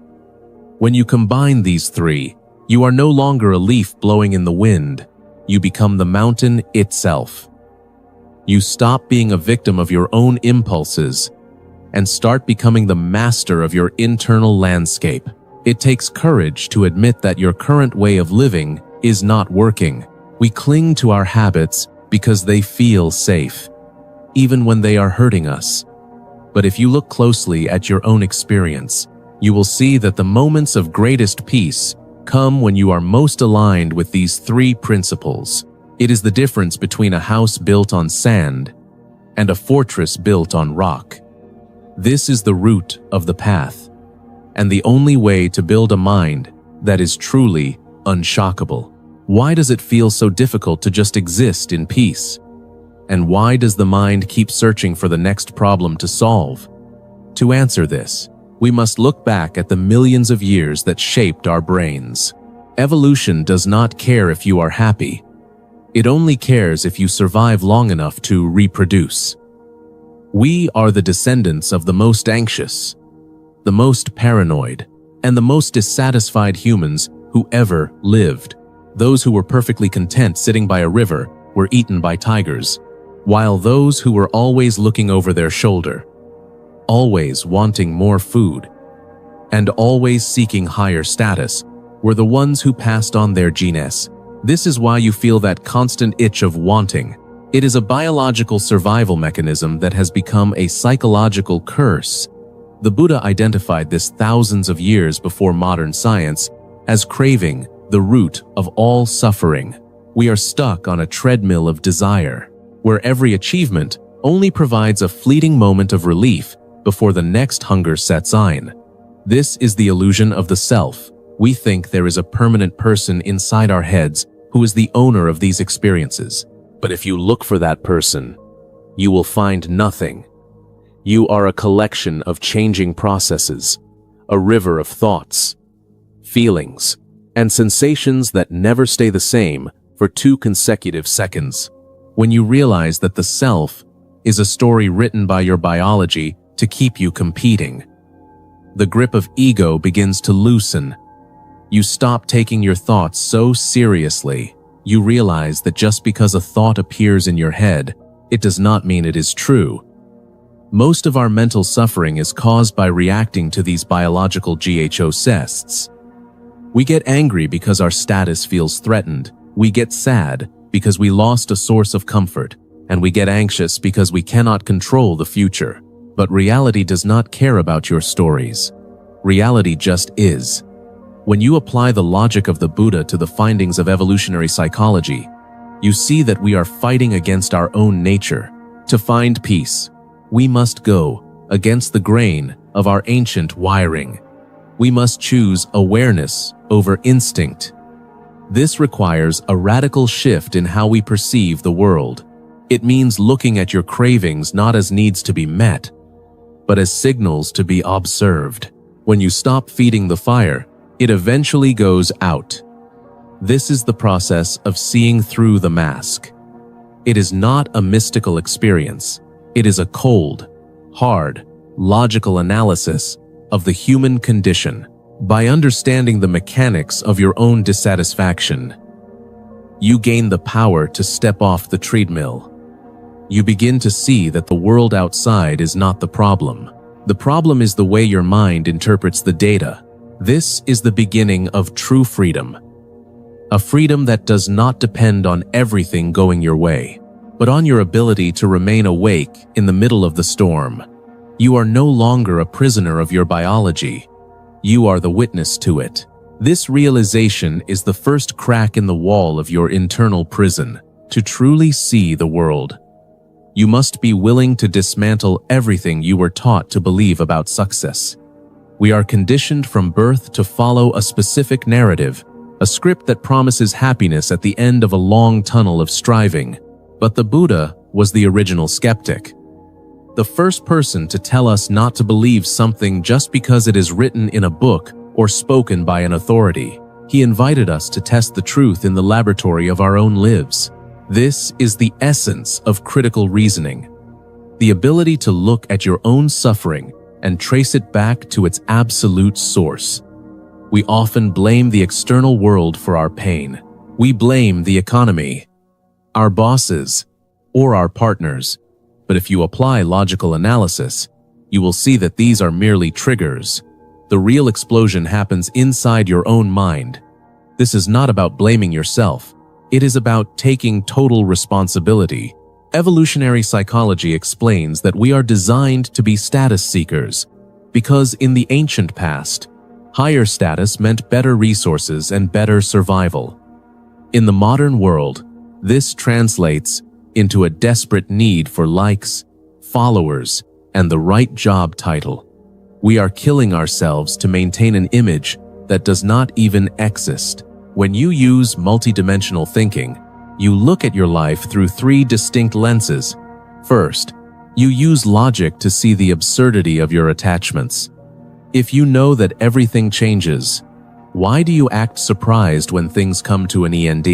When you combine these three, you are no longer a leaf blowing in the wind. You become the mountain itself. You stop being a victim of your own impulses and start becoming the master of your internal landscape. It takes courage to admit that your current way of living is not working. We cling to our habits because they feel safe, even when they are hurting us. But if you look closely at your own experience, you will see that the moments of greatest peace come when you are most aligned with these three principles. It is the difference between a house built on sand and a fortress built on rock. This is the root of the path, and the only way to build a mind that is truly unshockable. Why does it feel so difficult to just exist in peace? And why does the mind keep searching for the next problem to solve? To answer this, we must look back at the millions of years that shaped our brains. Evolution does not care if you are happy. It only cares if you survive long enough to reproduce. We are the descendants of the most anxious, the most paranoid, and the most dissatisfied humans who ever lived. Those who were perfectly content sitting by a river were eaten by tigers, while those who were always looking over their shoulder, always wanting more food, and always seeking higher status, were the ones who passed on their genes. This is why you feel that constant itch of wanting. It is a biological survival mechanism that has become a psychological curse. The Buddha identified this thousands of years before modern science as craving, the root of all suffering. We are stuck on a treadmill of desire, where every achievement only provides a fleeting moment of relief before the next hunger sets in. This is the illusion of the self. We think there is a permanent person inside our heads who is the owner of these experiences. But if you look for that person, you will find nothing. You are a collection of changing processes, a river of thoughts, feelings, and sensations that never stay the same for 2 consecutive seconds. When you realize that the self is a story written by your biology to keep you competing, the grip of ego begins to loosen. You stop taking your thoughts so seriously. You realize that just because a thought appears in your head, it does not mean it is true. Most of our mental suffering is caused by reacting to these biological GHOs. We get angry because our status feels threatened. We get sad because we lost a source of comfort. And we get anxious because we cannot control the future. But reality does not care about your stories. Reality just is. When you apply the logic of the Buddha to the findings of evolutionary psychology, you see that we are fighting against our own nature. To find peace, we must go against the grain of our ancient wiring. We must choose awareness over instinct. This requires a radical shift in how we perceive the world. It means looking at your cravings not as needs to be met, but as signals to be observed. When you stop feeding the fire, it eventually goes out. This is the process of seeing through the mask. It is not a mystical experience. It is a cold, hard, logical analysis of the human condition. By understanding the mechanics of your own dissatisfaction, you gain the power to step off the treadmill. You begin to see that the world outside is not the problem. The problem is the way your mind interprets the data. This is the beginning of true freedom. A freedom that does not depend on everything going your way, but on your ability to remain awake in the middle of the storm. You are no longer a prisoner of your biology. You are the witness to it. This realization is the first crack in the wall of your internal prison. To truly see the world, you must be willing to dismantle everything you were taught to believe about success. We are conditioned from birth to follow a specific narrative, a script that promises happiness at the end of a long tunnel of striving. But the Buddha was the original skeptic, the first person to tell us not to believe something just because it is written in a book or spoken by an authority. He invited us to test the truth in the laboratory of our own lives. This is the essence of critical reasoning, the ability to look at your own suffering and trace it back to its absolute source. We often blame the external world for our pain. We blame the economy, our bosses, or our partners. But if you apply logical analysis, you will see that these are merely triggers. The real explosion happens inside your own mind. This is not about blaming yourself. It is about taking total responsibility. Evolutionary psychology explains that we are designed to be status seekers, because in the ancient past, higher status meant better resources and better survival. In the modern world, this translates into a desperate need for likes, followers, and the right job title. We are killing ourselves to maintain an image that does not even exist. When you use multidimensional thinking, you look at your life through three distinct lenses. First, you use logic to see the absurdity of your attachments. If you know that everything changes, why do you act surprised when things come to an end?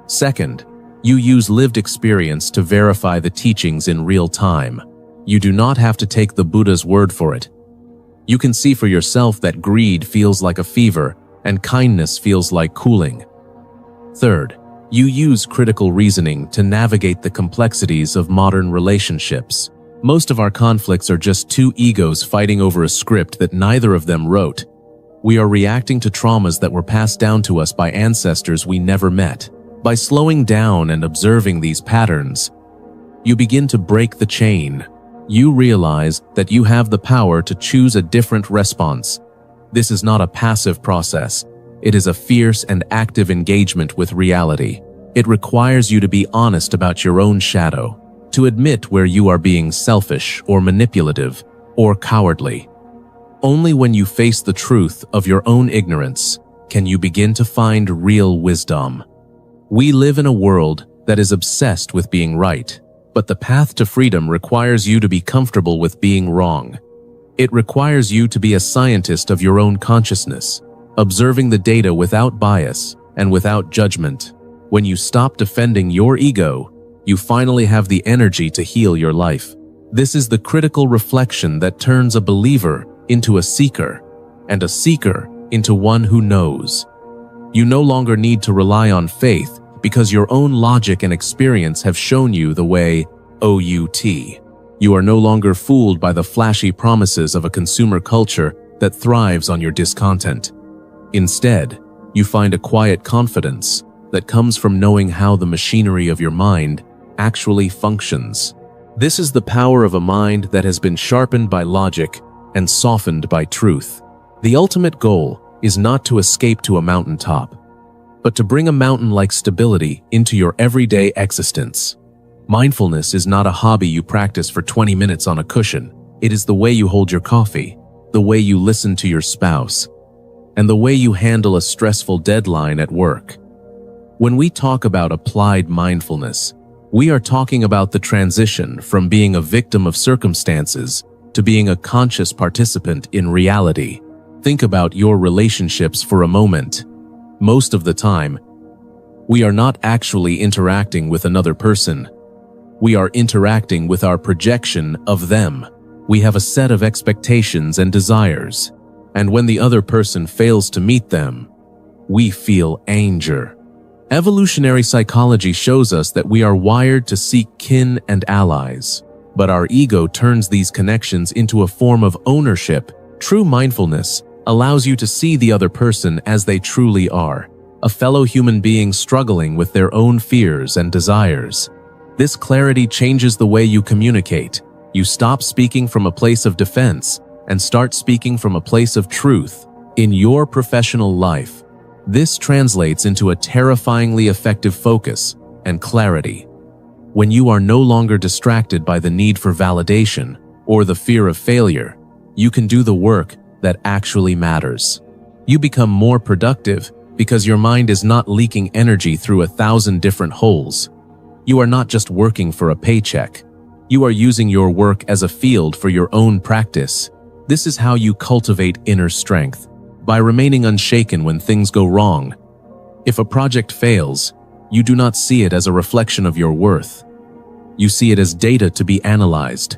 Second, you use lived experience to verify the teachings in real time. You do not have to take the Buddha's word for it. You can see for yourself that greed feels like a fever and kindness feels like cooling. Third, you use critical reasoning to navigate the complexities of modern relationships. Most of our conflicts are just two egos fighting over a script that neither of them wrote. We are reacting to traumas that were passed down to us by ancestors we never met. By slowing down and observing these patterns, you begin to break the chain. You realize that you have the power to choose a different response. This is not a passive process. It is a fierce and active engagement with reality. It requires you to be honest about your own shadow, to admit where you are being selfish or manipulative or cowardly. Only when you face the truth of your own ignorance can you begin to find real wisdom. We live in a world that is obsessed with being right, but the path to freedom requires you to be comfortable with being wrong. It requires you to be a scientist of your own consciousness, observing the data without bias and without judgment. When you stop defending your ego, you finally have the energy to heal your life. This is the critical reflection that turns a believer into a seeker, and a seeker into one who knows. You no longer need to rely on faith because your own logic and experience have shown you the way out. You are no longer fooled by the flashy promises of a consumer culture that thrives on your discontent. Instead, you find a quiet confidence that comes from knowing how the machinery of your mind actually functions. This is the power of a mind that has been sharpened by logic and softened by truth. The ultimate goal is not to escape to a mountaintop, but to bring a mountain-like stability into your everyday existence. Mindfulness is not a hobby you practice for 20 minutes on a cushion. It is the way you hold your coffee, the way you listen to your spouse, and the way you handle a stressful deadline at work. When we talk about applied mindfulness, we are talking about the transition from being a victim of circumstances to being a conscious participant in reality. Think about your relationships for a moment. Most of the time, we are not actually interacting with another person. We are interacting with our projection of them. We have a set of expectations and desires, and when the other person fails to meet them, we feel anger. Evolutionary psychology shows us that we are wired to seek kin and allies, but our ego turns these connections into a form of ownership. True mindfulness allows you to see the other person as they truly are, a fellow human being struggling with their own fears and desires. This clarity changes the way you communicate. You stop speaking from a place of defense and start speaking from a place of truth. In your professional life, this translates into a terrifyingly effective focus and clarity. When you are no longer distracted by the need for validation or the fear of failure, you can do the work that actually matters. You become more productive because your mind is not leaking energy through 1,000 different holes. You are not just working for a paycheck. You are using your work as a field for your own practice. This is how you cultivate inner strength, by remaining unshaken when things go wrong. If a project fails, you do not see it as a reflection of your worth. You see it as data to be analyzed.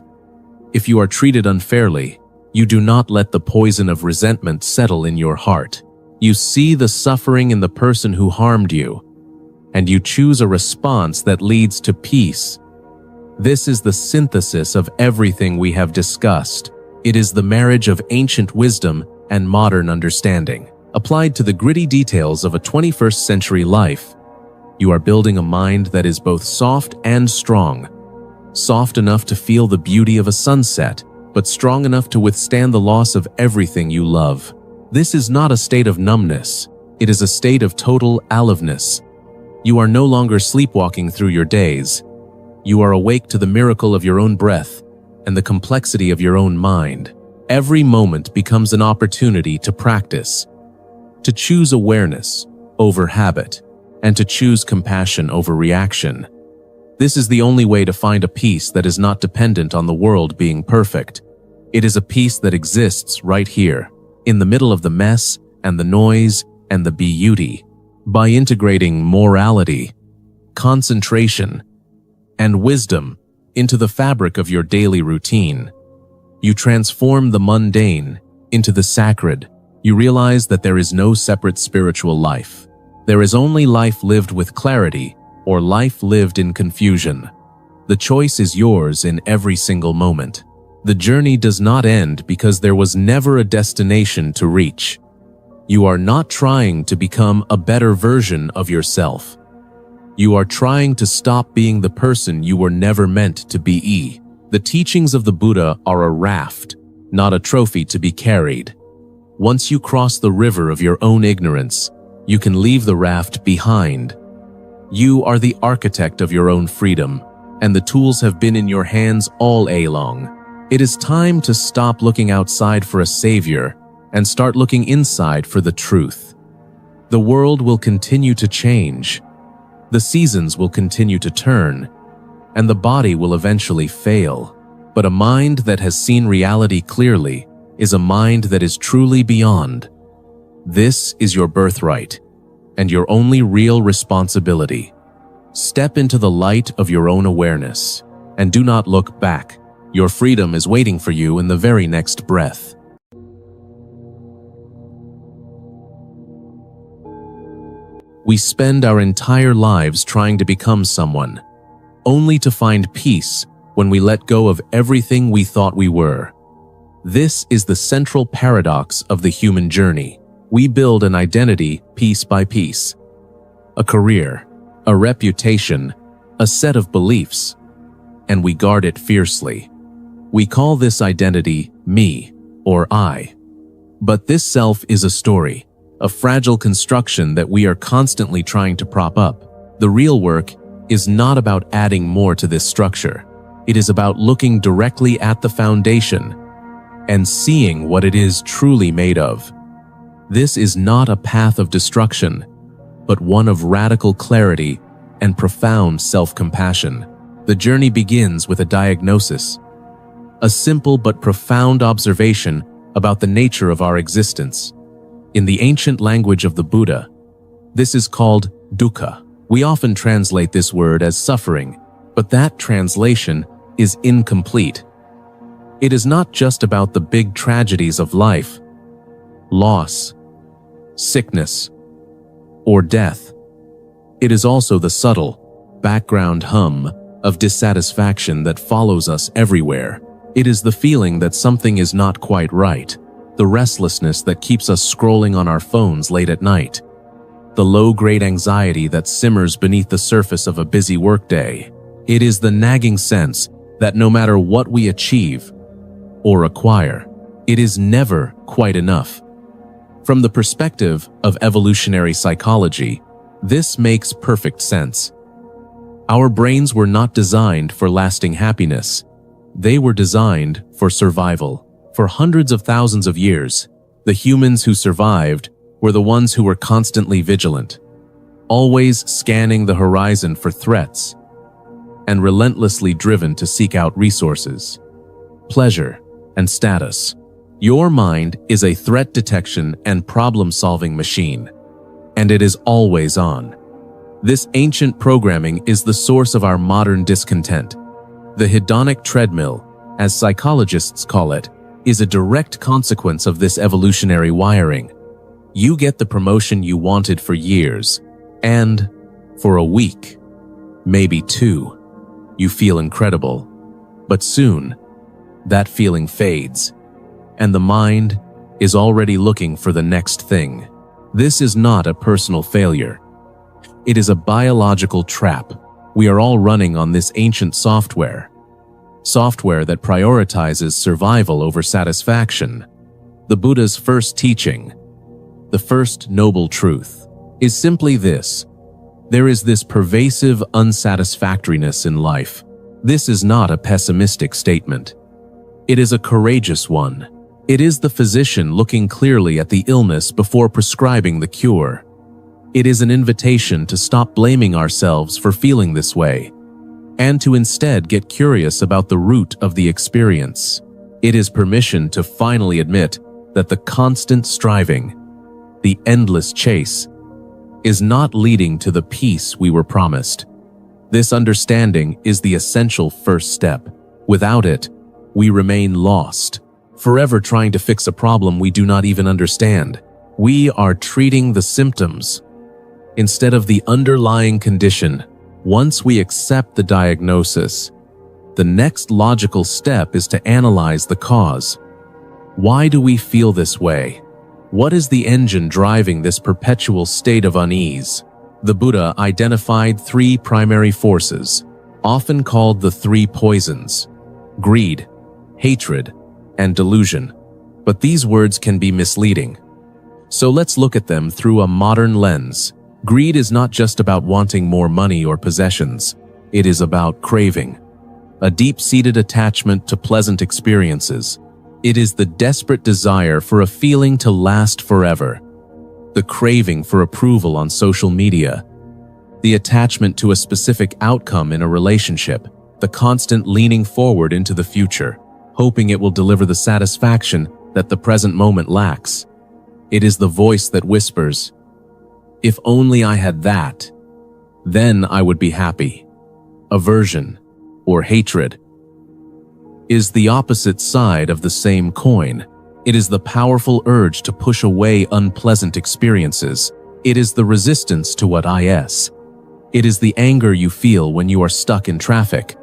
If you are treated unfairly, you do not let the poison of resentment settle in your heart. You see the suffering in the person who harmed you. and you choose a response that leads to peace. This is the synthesis of everything we have discussed. It is the marriage of ancient wisdom and modern understanding, applied to the gritty details of a 21st century life. You are building a mind that is both soft and strong. Soft enough to feel the beauty of a sunset, but strong enough to withstand the loss of everything you love. This is not a state of numbness. It is a state of total aliveness. You are no longer sleepwalking through your days. You are awake to the miracle of your own breath and the complexity of your own mind. Every moment becomes an opportunity to practice, to choose awareness over habit, and to choose compassion over reaction. This is the only way to find a peace that is not dependent on the world being perfect. It is a peace that exists right here, in the middle of the mess and the noise and the beauty. By integrating morality, concentration, and wisdom into the fabric of your daily routine, you transform the mundane into the sacred. You realize that there is no separate spiritual life. There is only life lived with clarity or life lived in confusion. The choice is yours in every single moment. The journey does not end because there was never a destination to reach. You are not trying to become a better version of yourself. You are trying to stop being the person you were never meant to be. The teachings of the Buddha are a raft, not a trophy to be carried. Once you cross the river of your own ignorance, you can leave the raft behind. You are the architect of your own freedom, and the tools have been in your hands all along. It is time to stop looking outside for a savior and start looking inside for the truth. The world will continue to change. The seasons will continue to turn, and the body will eventually fail. But a mind that has seen reality clearly is a mind that is truly beyond. This is your birthright, and your only real responsibility. Step into the light of your own awareness, and do not look back. Your freedom is waiting for you in the very next breath. We spend our entire lives trying to become someone, only to find peace when we let go of everything we thought we were. This is the central paradox of the human journey. We build an identity piece by piece. A career, a reputation, a set of beliefs, and we guard it fiercely. We call this identity me or I. But this self is a story, a fragile construction that we are constantly trying to prop up. The real work is not about adding more to this structure. It is about looking directly at the foundation and seeing what it is truly made of. This is not a path of destruction, but one of radical clarity and profound self-compassion. The journey begins with a diagnosis, a simple but profound observation about the nature of our existence. In the ancient language of the Buddha, this is called dukkha. We often translate this word as suffering, but that translation is incomplete. It is not just about the big tragedies of life, loss, sickness, or death. It is also the subtle, background hum of dissatisfaction that follows us everywhere. It is the feeling that something is not quite right, the restlessness that keeps us scrolling on our phones late at night, the low-grade anxiety that simmers beneath the surface of a busy workday. It is the nagging sense that no matter what we achieve or acquire, it is never quite enough. From the perspective of evolutionary psychology, this makes perfect sense. Our brains were not designed for lasting happiness. They were designed for survival. For hundreds of thousands of years, the humans who survived were the ones who were constantly vigilant, always scanning the horizon for threats, and relentlessly driven to seek out resources, pleasure, and status. Your mind is a threat detection and problem-solving machine, and it is always on. This ancient programming is the source of our modern discontent. The hedonic treadmill, as psychologists call it, is a direct consequence of this evolutionary wiring. You get the promotion you wanted for years, and For a week, maybe 2, you feel incredible. But soon, that feeling fades, and the mind is already looking for the next thing. This is not a personal failure. It is a biological trap. We are all running on this ancient software that prioritizes survival over satisfaction. The Buddha's first teaching, the first noble truth, is simply this: there is this pervasive unsatisfactoriness in life. This is not a pessimistic statement. It is a courageous one. It is the physician looking clearly at the illness before prescribing the cure. It is an invitation to stop blaming ourselves for feeling this way, and to instead get curious about the root of the experience. It is permission to finally admit that the constant striving, the endless chase, is not leading to the peace we were promised. This understanding is the essential first step. Without it, we remain lost, forever trying to fix a problem we do not even understand. We are treating the symptoms instead of the underlying condition. Once we accept the diagnosis, the next logical step is to analyze the cause. Why do we feel this way? What is the engine driving this perpetual state of unease? The Buddha identified 3 primary forces, often called the 3 poisons: greed, hatred, and delusion. But these words can be misleading. So let's look at them through a modern lens. Greed is not just about wanting more money or possessions. It is about craving, a deep-seated attachment to pleasant experiences. It is the desperate desire for a feeling to last forever, the craving for approval on social media, the attachment to a specific outcome in a relationship, the constant leaning forward into the future, hoping it will deliver the satisfaction that the present moment lacks. It is the voice that whispers, "If only I had that, then I would be happy." Aversion, or hatred, is the opposite side of the same coin. It is the powerful urge to push away unpleasant experiences. It is the resistance to what is. It is the anger you feel when you are stuck in traffic,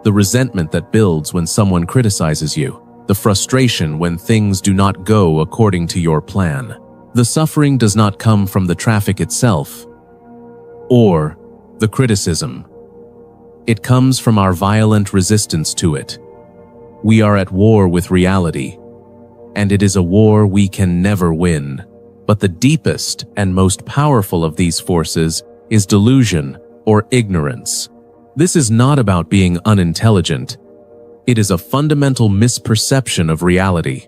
the resentment that builds when someone criticizes you, the frustration when things do not go according to your plan. The suffering does not come from the traffic itself or the criticism. It comes from our violent resistance to it. We are at war with reality, and it is a war we can never win. But the deepest and most powerful of these forces is delusion or ignorance. This is not about being unintelligent. It is a fundamental misperception of reality.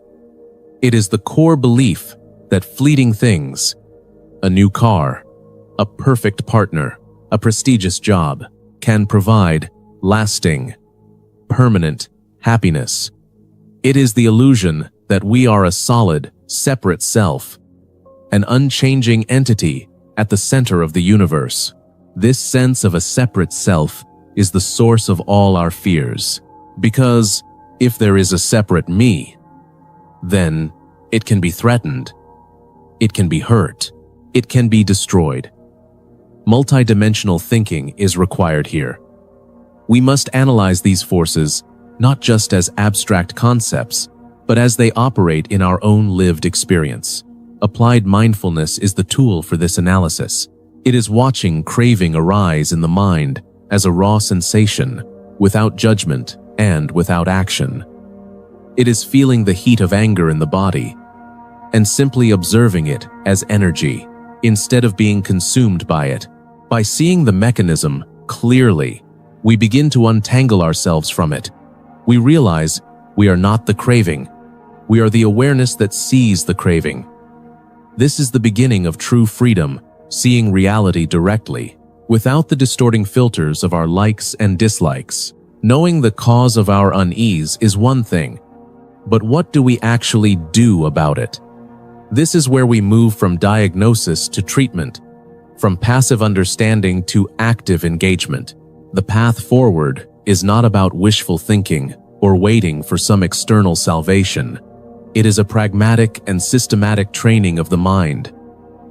It is the core belief that fleeting things, a new car, a perfect partner, a prestigious job, can provide lasting, permanent happiness. It is the illusion that we are a solid, separate self, an unchanging entity at the center of the universe. This sense of a separate self is the source of all our fears, because if there is a separate me, then it can be threatened, it can be hurt, it can be destroyed. Multidimensional thinking is required here. We must analyze these forces not just as abstract concepts, but as they operate in our own lived experience. Applied mindfulness is the tool for this analysis. It is watching craving arise in the mind as a raw sensation, without judgment and without action. It is feeling the heat of anger in the body and simply observing it as energy instead of being consumed by it. By seeing the mechanism clearly, we begin to untangle ourselves from it. We realize we are not the craving. We are the awareness that sees the craving. This is the beginning of true freedom, seeing reality directly, without the distorting filters of our likes and dislikes. Knowing the cause of our unease is one thing, but what do we actually do about it? This is where we move from diagnosis to treatment, from passive understanding to active engagement. The path forward is not about wishful thinking or waiting for some external salvation. It is a pragmatic and systematic training of the mind.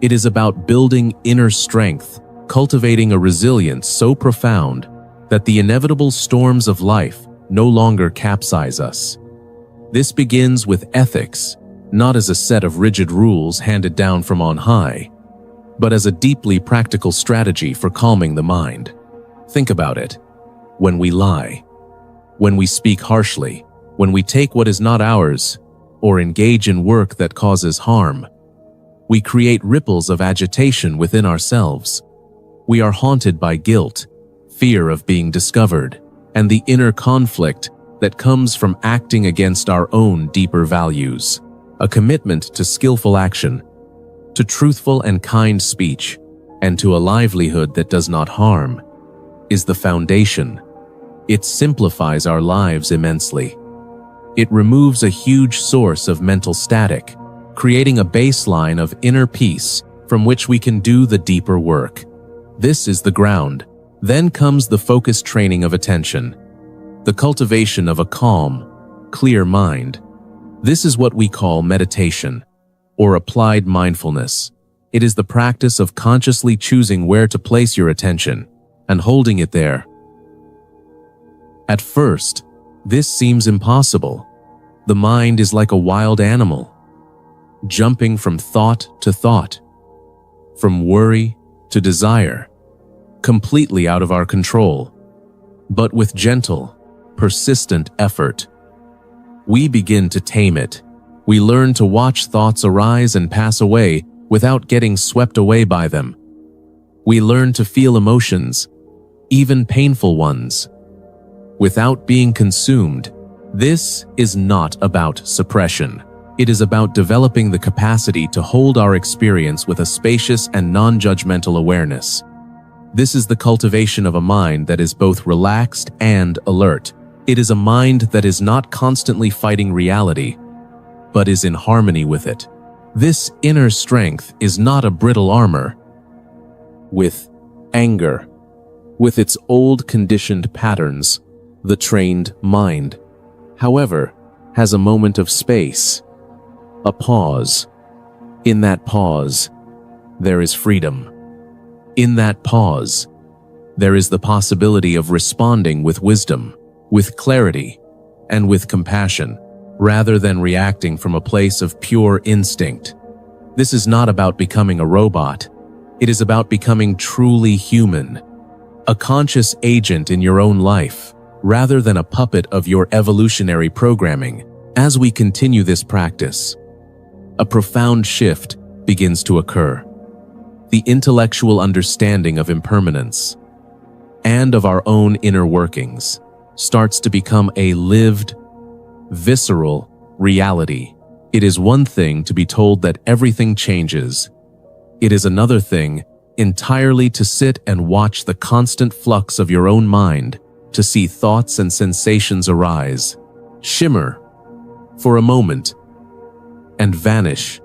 It is about building inner strength cultivating a resilience so profound that the inevitable storms of life no longer capsize us. This begins with ethics, not as a set of rigid rules handed down from on high, but as a deeply practical strategy for calming the mind. Think about it. When we lie, when we speak harshly, when we take what is not ours, or engage in work that causes harm, we create ripples of agitation within ourselves. We are haunted by guilt, fear of being discovered, and the inner conflict that comes from acting against our own deeper values. A commitment to skillful action, to truthful and kind speech, and to a livelihood that does not harm, is the foundation. It simplifies our lives immensely. It removes a huge source of mental static, creating a baseline of inner peace from which we can do the deeper work. This is the ground. Then comes the focused training of attention, the cultivation of a calm, clear mind. This is what we call meditation, or applied mindfulness. It is the practice of consciously choosing where to place your attention and holding it there. At first, this seems impossible. The mind is like a wild animal, jumping from thought to thought, from worry to desire, completely out of our control. But with gentle, persistent effort, we begin to tame it. We learn to watch thoughts arise and pass away without getting swept away by them. We learn to feel emotions, even painful ones, without being consumed. This is not about suppression. It is about developing the capacity to hold our experience with a spacious and non-judgmental awareness. This is the cultivation of a mind that is both relaxed and alert. It is a mind that is not constantly fighting reality, but is in harmony with it. This inner strength is not a brittle armor. With anger, with its old conditioned patterns, the trained mind, however, has a moment of space, a pause. In that pause, there is freedom. In that pause, there is the possibility of responding with wisdom, with clarity, and with compassion, rather than reacting from a place of pure instinct. This is not about becoming a robot. It is about becoming truly human, a conscious agent in your own life, rather than a puppet of your evolutionary programming. As we continue this practice, a profound shift begins to occur. The intellectual understanding of impermanence and of our own inner workings starts to become a lived, visceral reality. It is one thing to be told that everything changes. It is another thing entirely to sit and watch the constant flux of your own mind, to see thoughts and sensations arise, shimmer for a moment, and vanish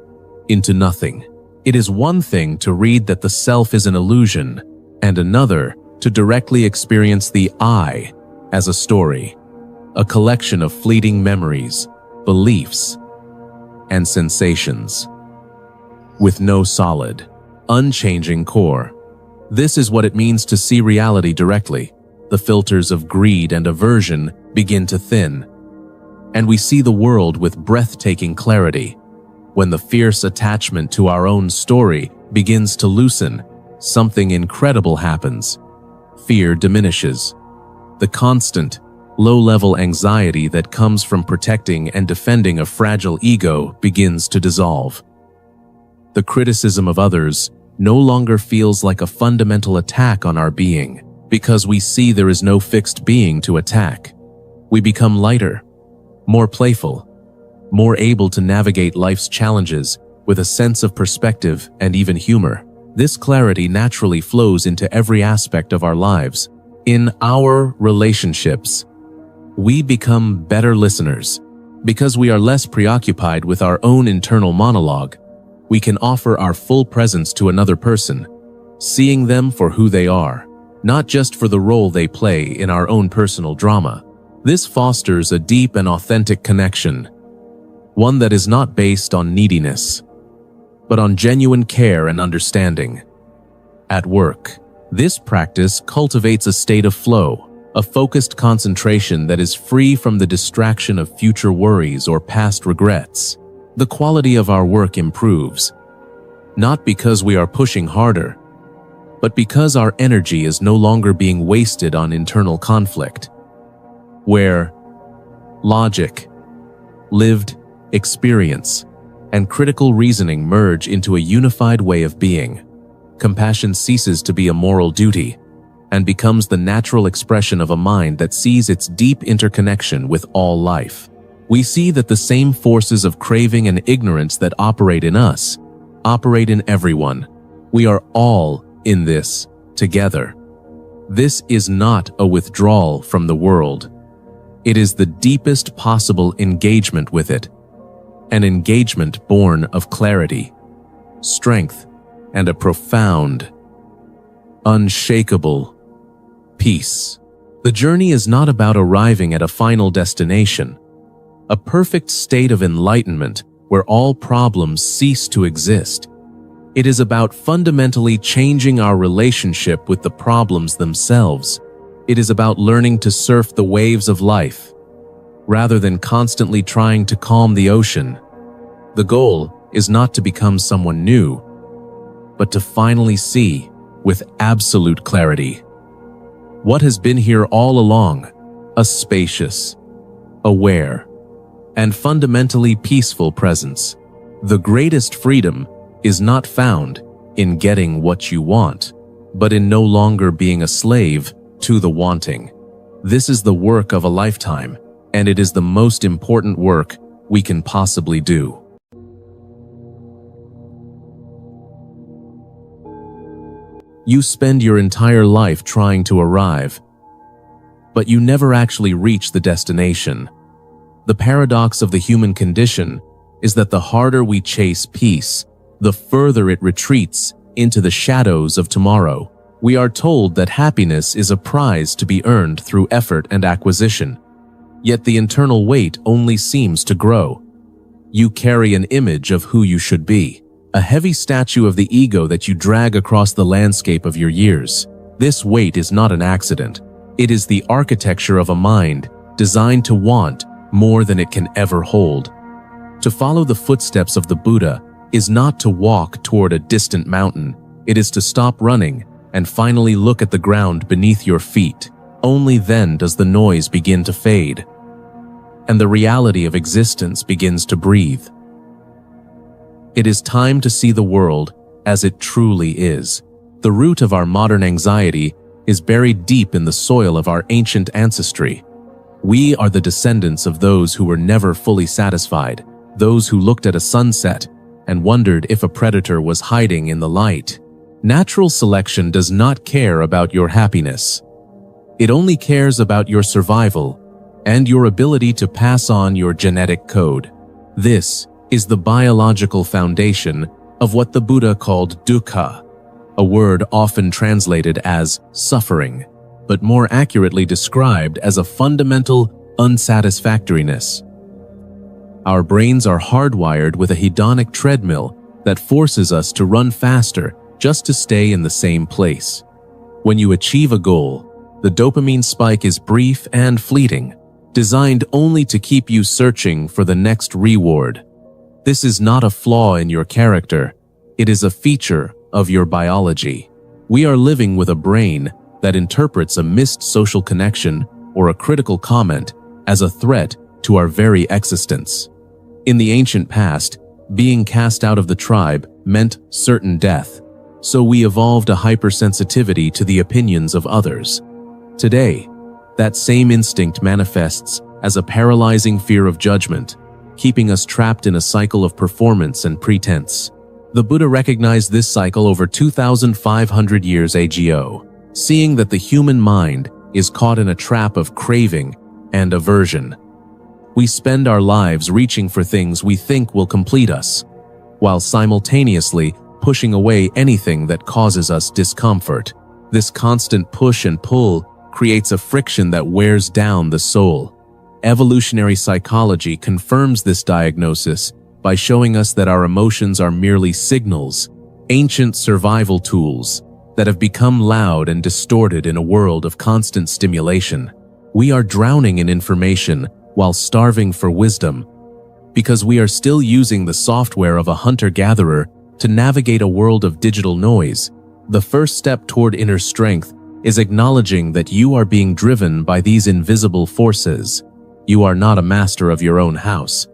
into nothing. It is one thing to read that the self is an illusion, and another to directly experience the I as a story, a collection of fleeting memories, beliefs, and sensations, with no solid, unchanging core. This is what it means to see reality directly. The filters of greed and aversion begin to thin, and we see the world with breathtaking clarity. When the fierce attachment to our own story begins to loosen, something incredible happens. Fear diminishes. The constant, low-level anxiety that comes from protecting and defending a fragile ego begins to dissolve. The criticism of others no longer feels like a fundamental attack on our being, because we see there is no fixed being to attack. We become lighter, more playful, more able to navigate life's challenges with a sense of perspective and even humor. This clarity naturally flows into every aspect of our lives. In our relationships, we become better listeners. Because we are less preoccupied with our own internal monologue, we can offer our full presence to another person, seeing them for who they are, not just for the role they play in our own personal drama. This fosters a deep and authentic connection, one that is not based on neediness, but on genuine care and understanding. At work, This practice cultivates a state of flow, a focused concentration that is free from the distraction of future worries or past regrets. The quality of our work improves, not because we are pushing harder, but because our energy is no longer being wasted on internal conflict, where logic, lived experience, and critical reasoning merge into a unified way of being. Compassion ceases to be a moral duty and becomes the natural expression of a mind that sees its deep interconnection with all life. We see that the same forces of craving and ignorance that operate in us operate in everyone. We are all in this together. This is not a withdrawal from the world. It is the deepest possible engagement with it, an engagement born of clarity, strength, and a profound, unshakable peace. The journey is not about arriving at a final destination, a perfect state of enlightenment where all problems cease to exist. It is about fundamentally changing our relationship with the problems themselves. It is about learning to surf the waves of life, rather than constantly trying to calm the ocean. The goal is not to become someone new, but to finally see, with absolute clarity, what has been here all along: a spacious, aware, and fundamentally peaceful presence. The greatest freedom is not found in getting what you want, but in no longer being a slave to the wanting. This is the work of a lifetime, and it is the most important work we can possibly do. You spend your entire life trying to arrive, but you never actually reach the destination. The paradox of the human condition is that the harder we chase peace, the further it retreats into the shadows of tomorrow. We are told that happiness is a prize to be earned through effort and acquisition, yet the internal weight only seems to grow. You carry an image of who you should be, a heavy statue of the ego that you drag across the landscape of your years. This weight is not an accident. It is the architecture of a mind designed to want more than it can ever hold. To follow the footsteps of the Buddha is not to walk toward a distant mountain. It is to stop running and finally look at the ground beneath your feet. Only then does the noise begin to fade, and the reality of existence begins to breathe. It is time to see the world as it truly is. The root of our modern anxiety is buried deep in the soil of our ancient ancestry. We are the descendants of those who were never fully satisfied, those who looked at a sunset and wondered if a predator was hiding in the light. Natural selection does not care about your happiness. It only cares about your survival and your ability to pass on your genetic code. This is the biological foundation of what the Buddha called dukkha, a word often translated as suffering, but more accurately described as a fundamental unsatisfactoriness. Our brains are hardwired with a hedonic treadmill that forces us to run faster just to stay in the same place. When you achieve a goal, the dopamine spike is brief and fleeting, designed only to keep you searching for the next reward. This is not a flaw in your character, it is a feature of your biology. We are living with a brain that interprets a missed social connection or a critical comment as a threat to our very existence. In the ancient past, being cast out of the tribe meant certain death, so we evolved a hypersensitivity to the opinions of others. Today, that same instinct manifests as a paralyzing fear of judgment, keeping us trapped in a cycle of performance and pretense. The Buddha recognized this cycle over 2,500 years ago, seeing that the human mind is caught in a trap of craving and aversion. We spend our lives reaching for things we think will complete us, while simultaneously pushing away anything that causes us discomfort. This constant push and pull creates a friction that wears down the soul. Evolutionary psychology confirms this diagnosis by showing us that our emotions are merely signals, ancient survival tools, that have become loud and distorted in a world of constant stimulation. We are drowning in information while starving for wisdom, because we are still using the software of a hunter-gatherer to navigate a world of digital noise. The first step toward inner strength is acknowledging that you are being driven by these invisible forces. You are not a master of your own house.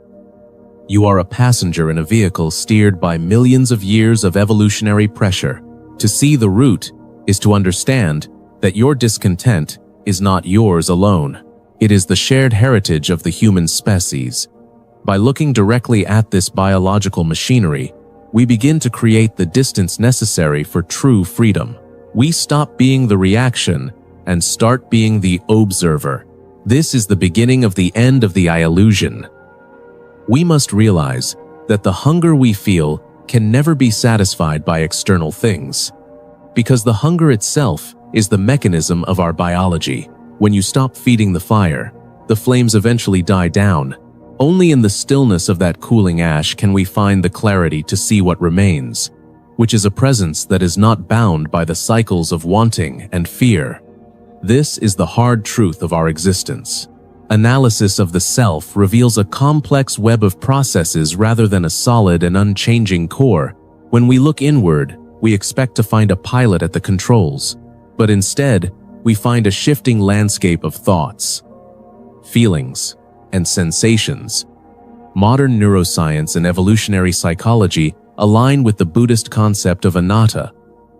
You are a passenger in a vehicle steered by millions of years of evolutionary pressure. To see the root is to understand that your discontent is not yours alone. It is the shared heritage of the human species. By looking directly at this biological machinery, we begin to create the distance necessary for true freedom. We stop being the reaction and start being the observer. This is the beginning of the end of the illusion. We must realize that the hunger we feel can never be satisfied by external things, because the hunger itself is the mechanism of our biology. When you stop feeding the fire, the flames eventually die down. Only in the stillness of that cooling ash can we find the clarity to see what remains, which is a presence that is not bound by the cycles of wanting and fear. This is the hard truth of our existence. Analysis of the self reveals a complex web of processes rather than a solid and unchanging core. When we look inward, we expect to find a pilot at the controls, but instead, we find a shifting landscape of thoughts, feelings, and sensations. Modern neuroscience and evolutionary psychology align with the Buddhist concept of anatta,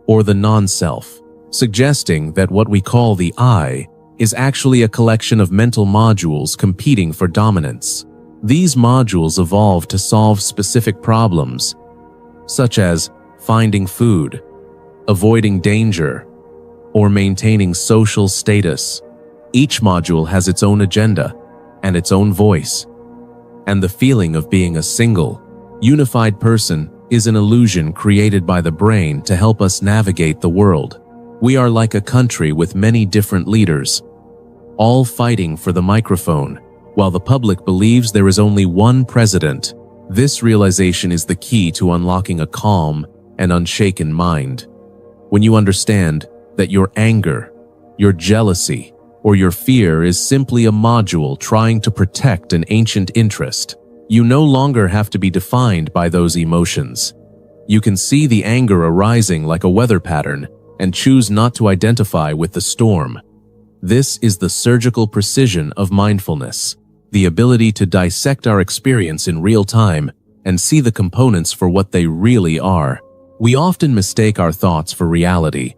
or the non-self, suggesting that what we call the I is actually a collection of mental modules competing for dominance. These modules evolved to solve specific problems, such as finding food, avoiding danger, or maintaining social status. Each module has its own agenda and its own voice, and the feeling of being a single, unified person is an illusion created by the brain to help us navigate the world. We are like a country with many different leaders, all fighting for the microphone, while the public believes there is only one president. This realization is the key to unlocking a calm and unshaken mind. When you understand that your anger, your jealousy, or your fear is simply a module trying to protect an ancient interest, you no longer have to be defined by those emotions. You can see the anger arising like a weather pattern and choose not to identify with the storm. This is the surgical precision of mindfulness, the ability to dissect our experience in real time and see the components for what they really are. We often mistake our thoughts for reality,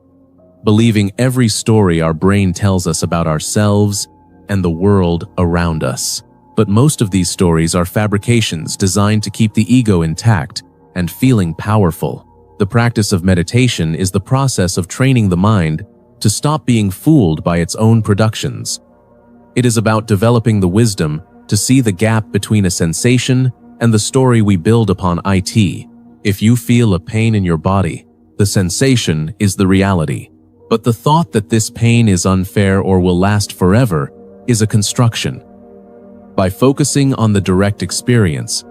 believing every story our brain tells us about ourselves and the world around us. But most of these stories are fabrications designed to keep the ego intact and feeling powerful. The practice of meditation is the process of training the mind to stop being fooled by its own productions. It is about developing the wisdom to see the gap between a sensation and the story we build upon it. If you feel a pain in your body, the sensation is the reality. But the thought that this pain is unfair or will last forever is a construction. By focusing on the direct experience,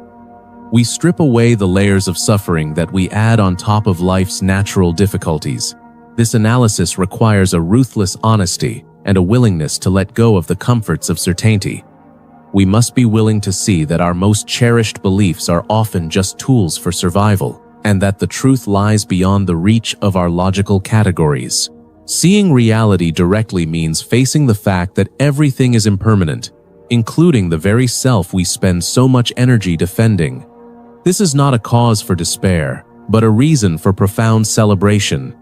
we strip away the layers of suffering that we add on top of life's natural difficulties. This analysis requires a ruthless honesty and a willingness to let go of the comforts of certainty. We must be willing to see that our most cherished beliefs are often just tools for survival, and that the truth lies beyond the reach of our logical categories. Seeing reality directly means facing the fact that everything is impermanent, including the very self we spend so much energy defending. This is not a cause for despair, but a reason for profound celebration.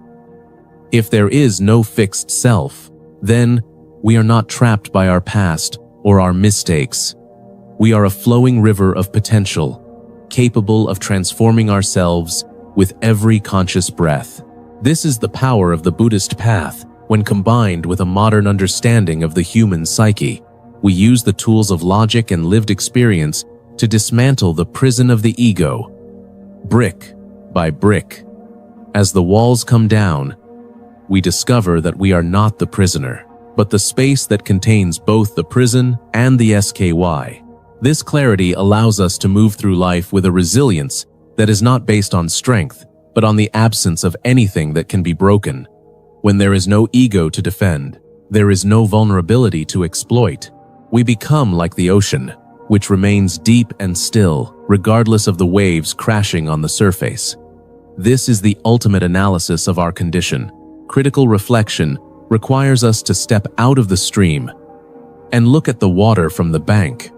If there is no fixed self, then we are not trapped by our past or our mistakes. We are a flowing river of potential, capable of transforming ourselves with every conscious breath. This is the power of the Buddhist path when combined with a modern understanding of the human psyche. We use the tools of logic and lived experience to dismantle the prison of the ego, brick by brick. As the walls come down, we discover that we are not the prisoner, but the space that contains both the prison and the SKY. This clarity allows us to move through life with a resilience that is not based on strength, but on the absence of anything that can be broken. When there is no ego to defend, there is no vulnerability to exploit. We become like the ocean, which remains deep and still, regardless of the waves crashing on the surface. This is the ultimate analysis of our condition. Critical reflection requires us to step out of the stream and look at the water from the bank.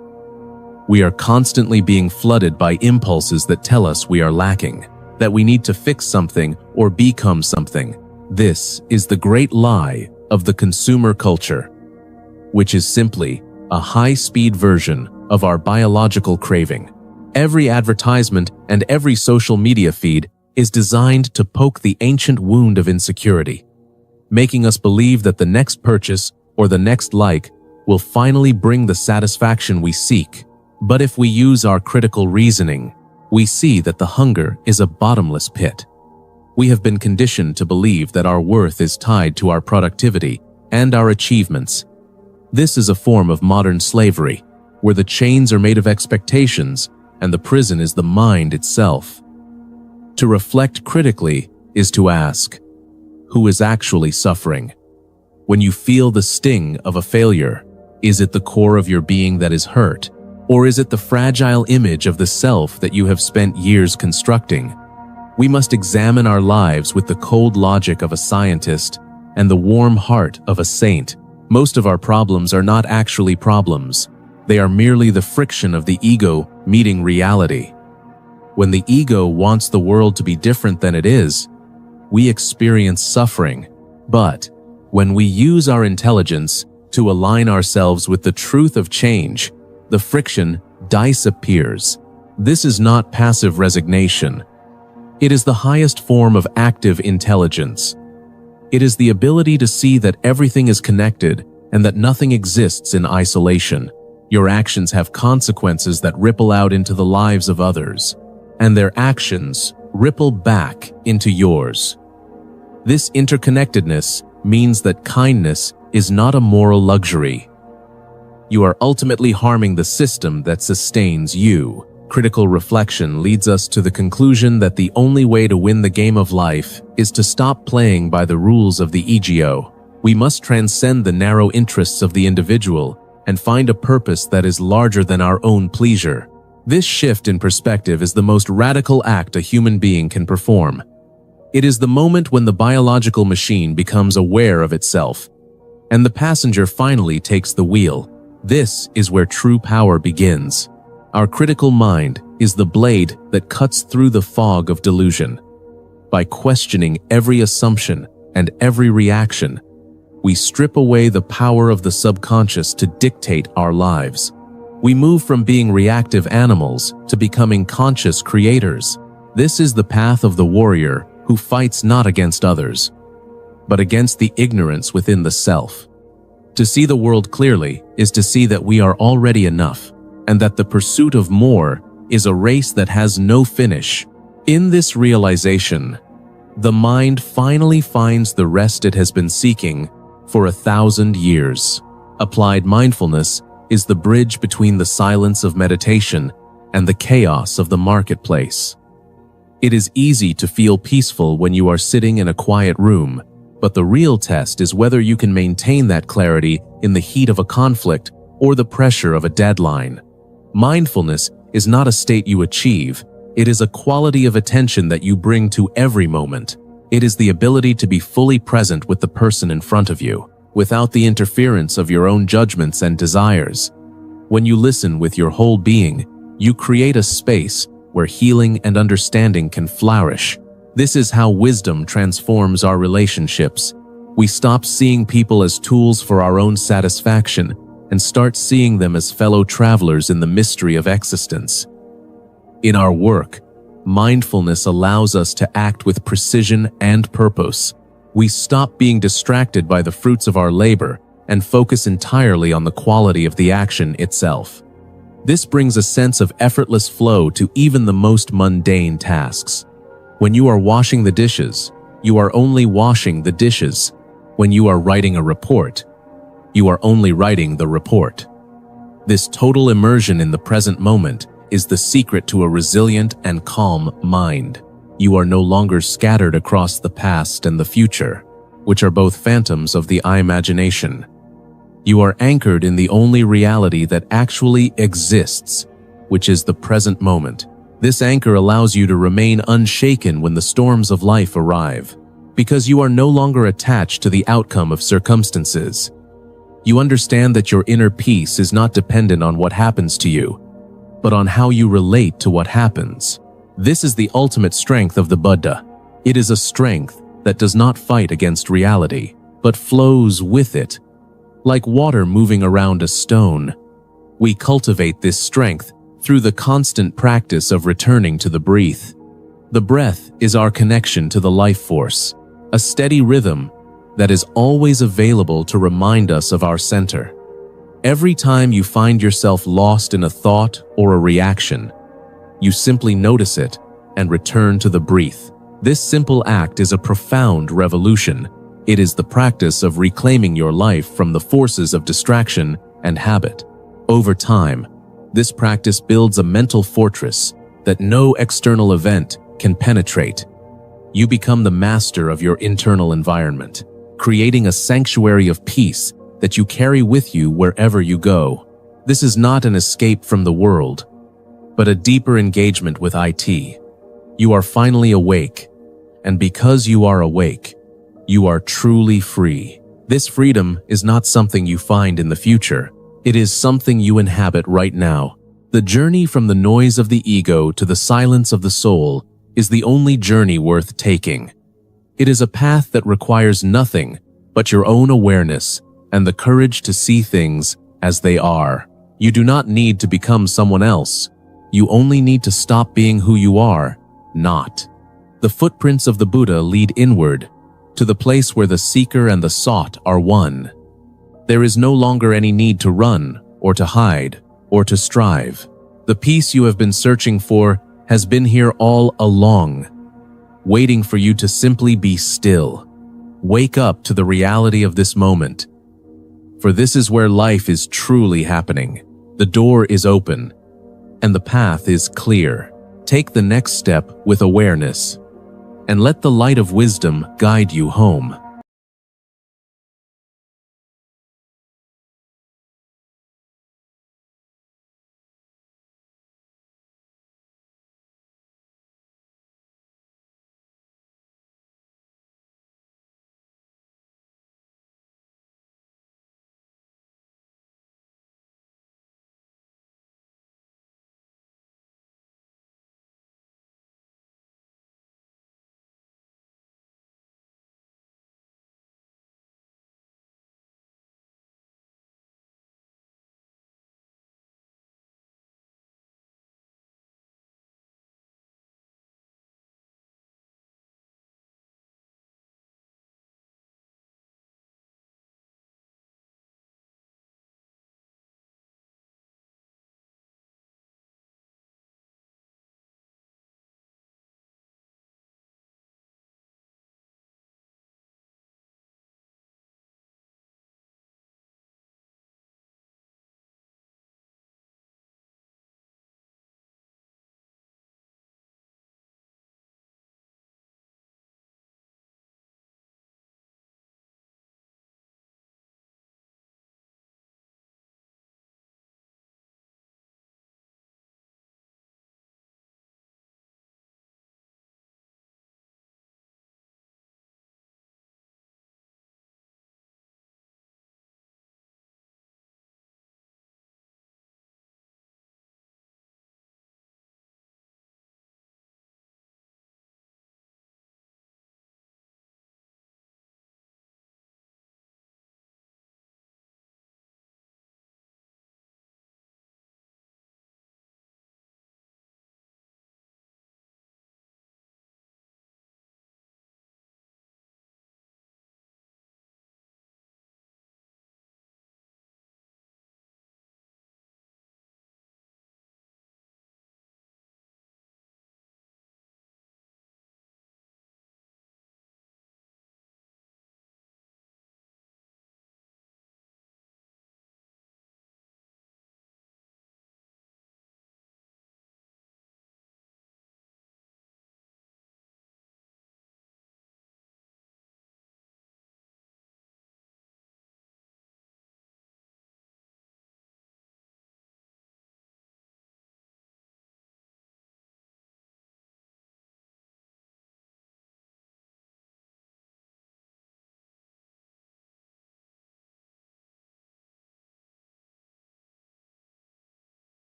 We are constantly being flooded by impulses that tell us we are lacking, that we need to fix something or become something. This is the great lie of the consumer culture, which is simply a high-speed version of our biological craving. Every advertisement and every social media feed is designed to poke the ancient wound of insecurity, making us believe that the next purchase or the next like will finally bring the satisfaction we seek. But if we use our critical reasoning, we see that the hunger is a bottomless pit. We have been conditioned to believe that our worth is tied to our productivity and our achievements. This is a form of modern slavery, where the chains are made of expectations and the prison is the mind itself. To reflect critically is to ask, who is actually suffering? When you feel the sting of a failure, is it the core of your being that is hurt? Or is it the fragile image of the self that you have spent years constructing? We must examine our lives with the cold logic of a scientist and the warm heart of a saint. Most of our problems are not actually problems. They are merely the friction of the ego meeting reality. When the ego wants the world to be different than it is, we experience suffering. But when we use our intelligence to align ourselves with the truth of change, the friction disappears. This is not passive resignation. It is the highest form of active intelligence. It is the ability to see that everything is connected and that nothing exists in isolation. Your actions have consequences that ripple out into the lives of others, and their actions ripple back into yours. This interconnectedness means that kindness is not a moral luxury. You are ultimately harming the system that sustains you. Critical reflection leads us to the conclusion that the only way to win the game of life is to stop playing by the rules of the ego. We must transcend the narrow interests of the individual and find a purpose that is larger than our own pleasure. This shift in perspective is the most radical act a human being can perform. It is the moment when the biological machine becomes aware of itself, and the passenger finally takes the wheel. This is where true power begins. Our critical mind is the blade that cuts through the fog of delusion. By questioning every assumption and every reaction, we strip away the power of the subconscious to dictate our lives. We move from being reactive animals to becoming conscious creators. This is the path of the warrior who fights not against others, but against the ignorance within the self. To see the world clearly is to see that we are already enough, and that the pursuit of more is a race that has no finish. In this realization, the mind finally finds the rest it has been seeking for 1,000 years. Applied mindfulness is the bridge between the silence of meditation and the chaos of the marketplace. It is easy to feel peaceful when you are sitting in a quiet room, but the real test is whether you can maintain that clarity in the heat of a conflict or the pressure of a deadline. Mindfulness is not a state you achieve. It is a quality of attention that you bring to every moment. It is the ability to be fully present with the person in front of you, without the interference of your own judgments and desires. When you listen with your whole being, you create a space where healing and understanding can flourish. This is how wisdom transforms our relationships. We stop seeing people as tools for our own satisfaction and start seeing them as fellow travelers in the mystery of existence. In our work, mindfulness allows us to act with precision and purpose. We stop being distracted by the fruits of our labor and focus entirely on the quality of the action itself. This brings a sense of effortless flow to even the most mundane tasks. When you are washing the dishes, you are only washing the dishes. When you are writing a report, you are only writing the report. This total immersion in the present moment is the secret to a resilient and calm mind. You are no longer scattered across the past and the future. which are both phantoms of the imagination. You are anchored in the only reality that actually exists, which is the present moment. This anchor allows you to remain unshaken when the storms of life arrive, because you are no longer attached to the outcome of circumstances. You understand that your inner peace is not dependent on what happens to you, but on how you relate to what happens. This is the ultimate strength of the Buddha. It is a strength that does not fight against reality, but flows with it, like water moving around a stone. We cultivate this strength through the constant practice of returning to the breath. The breath is our connection to the life force, a steady rhythm that is always available to remind us of our center. Every time you find yourself lost in a thought or a reaction, you simply notice it and return to the breath. This simple act is a profound revolution. It is the practice of reclaiming your life from the forces of distraction and habit. Over time, this practice builds a mental fortress that no external event can penetrate. You become the master of your internal environment, creating a sanctuary of peace that you carry with you wherever you go. This is not an escape from the world, but a deeper engagement with it. You are finally awake, and because you are awake, you are truly free. This freedom is not something you find in the future. It is something you inhabit right now. The journey from the noise of the ego to the silence of the soul is the only journey worth taking. It is a path that requires nothing but your own awareness and the courage to see things as they are. You do not need to become someone else. You only need to stop being who you are, not. The footprints of the Buddha lead inward, to the place where the seeker and the sought are one. There is no longer any need to run, or to hide, or to strive. The peace you have been searching for has been here all along, waiting for you to simply be still. Wake up to the reality of this moment, for this is where life is truly happening. The door is open, and the path is clear. Take the next step with awareness, and let the light of wisdom guide you home.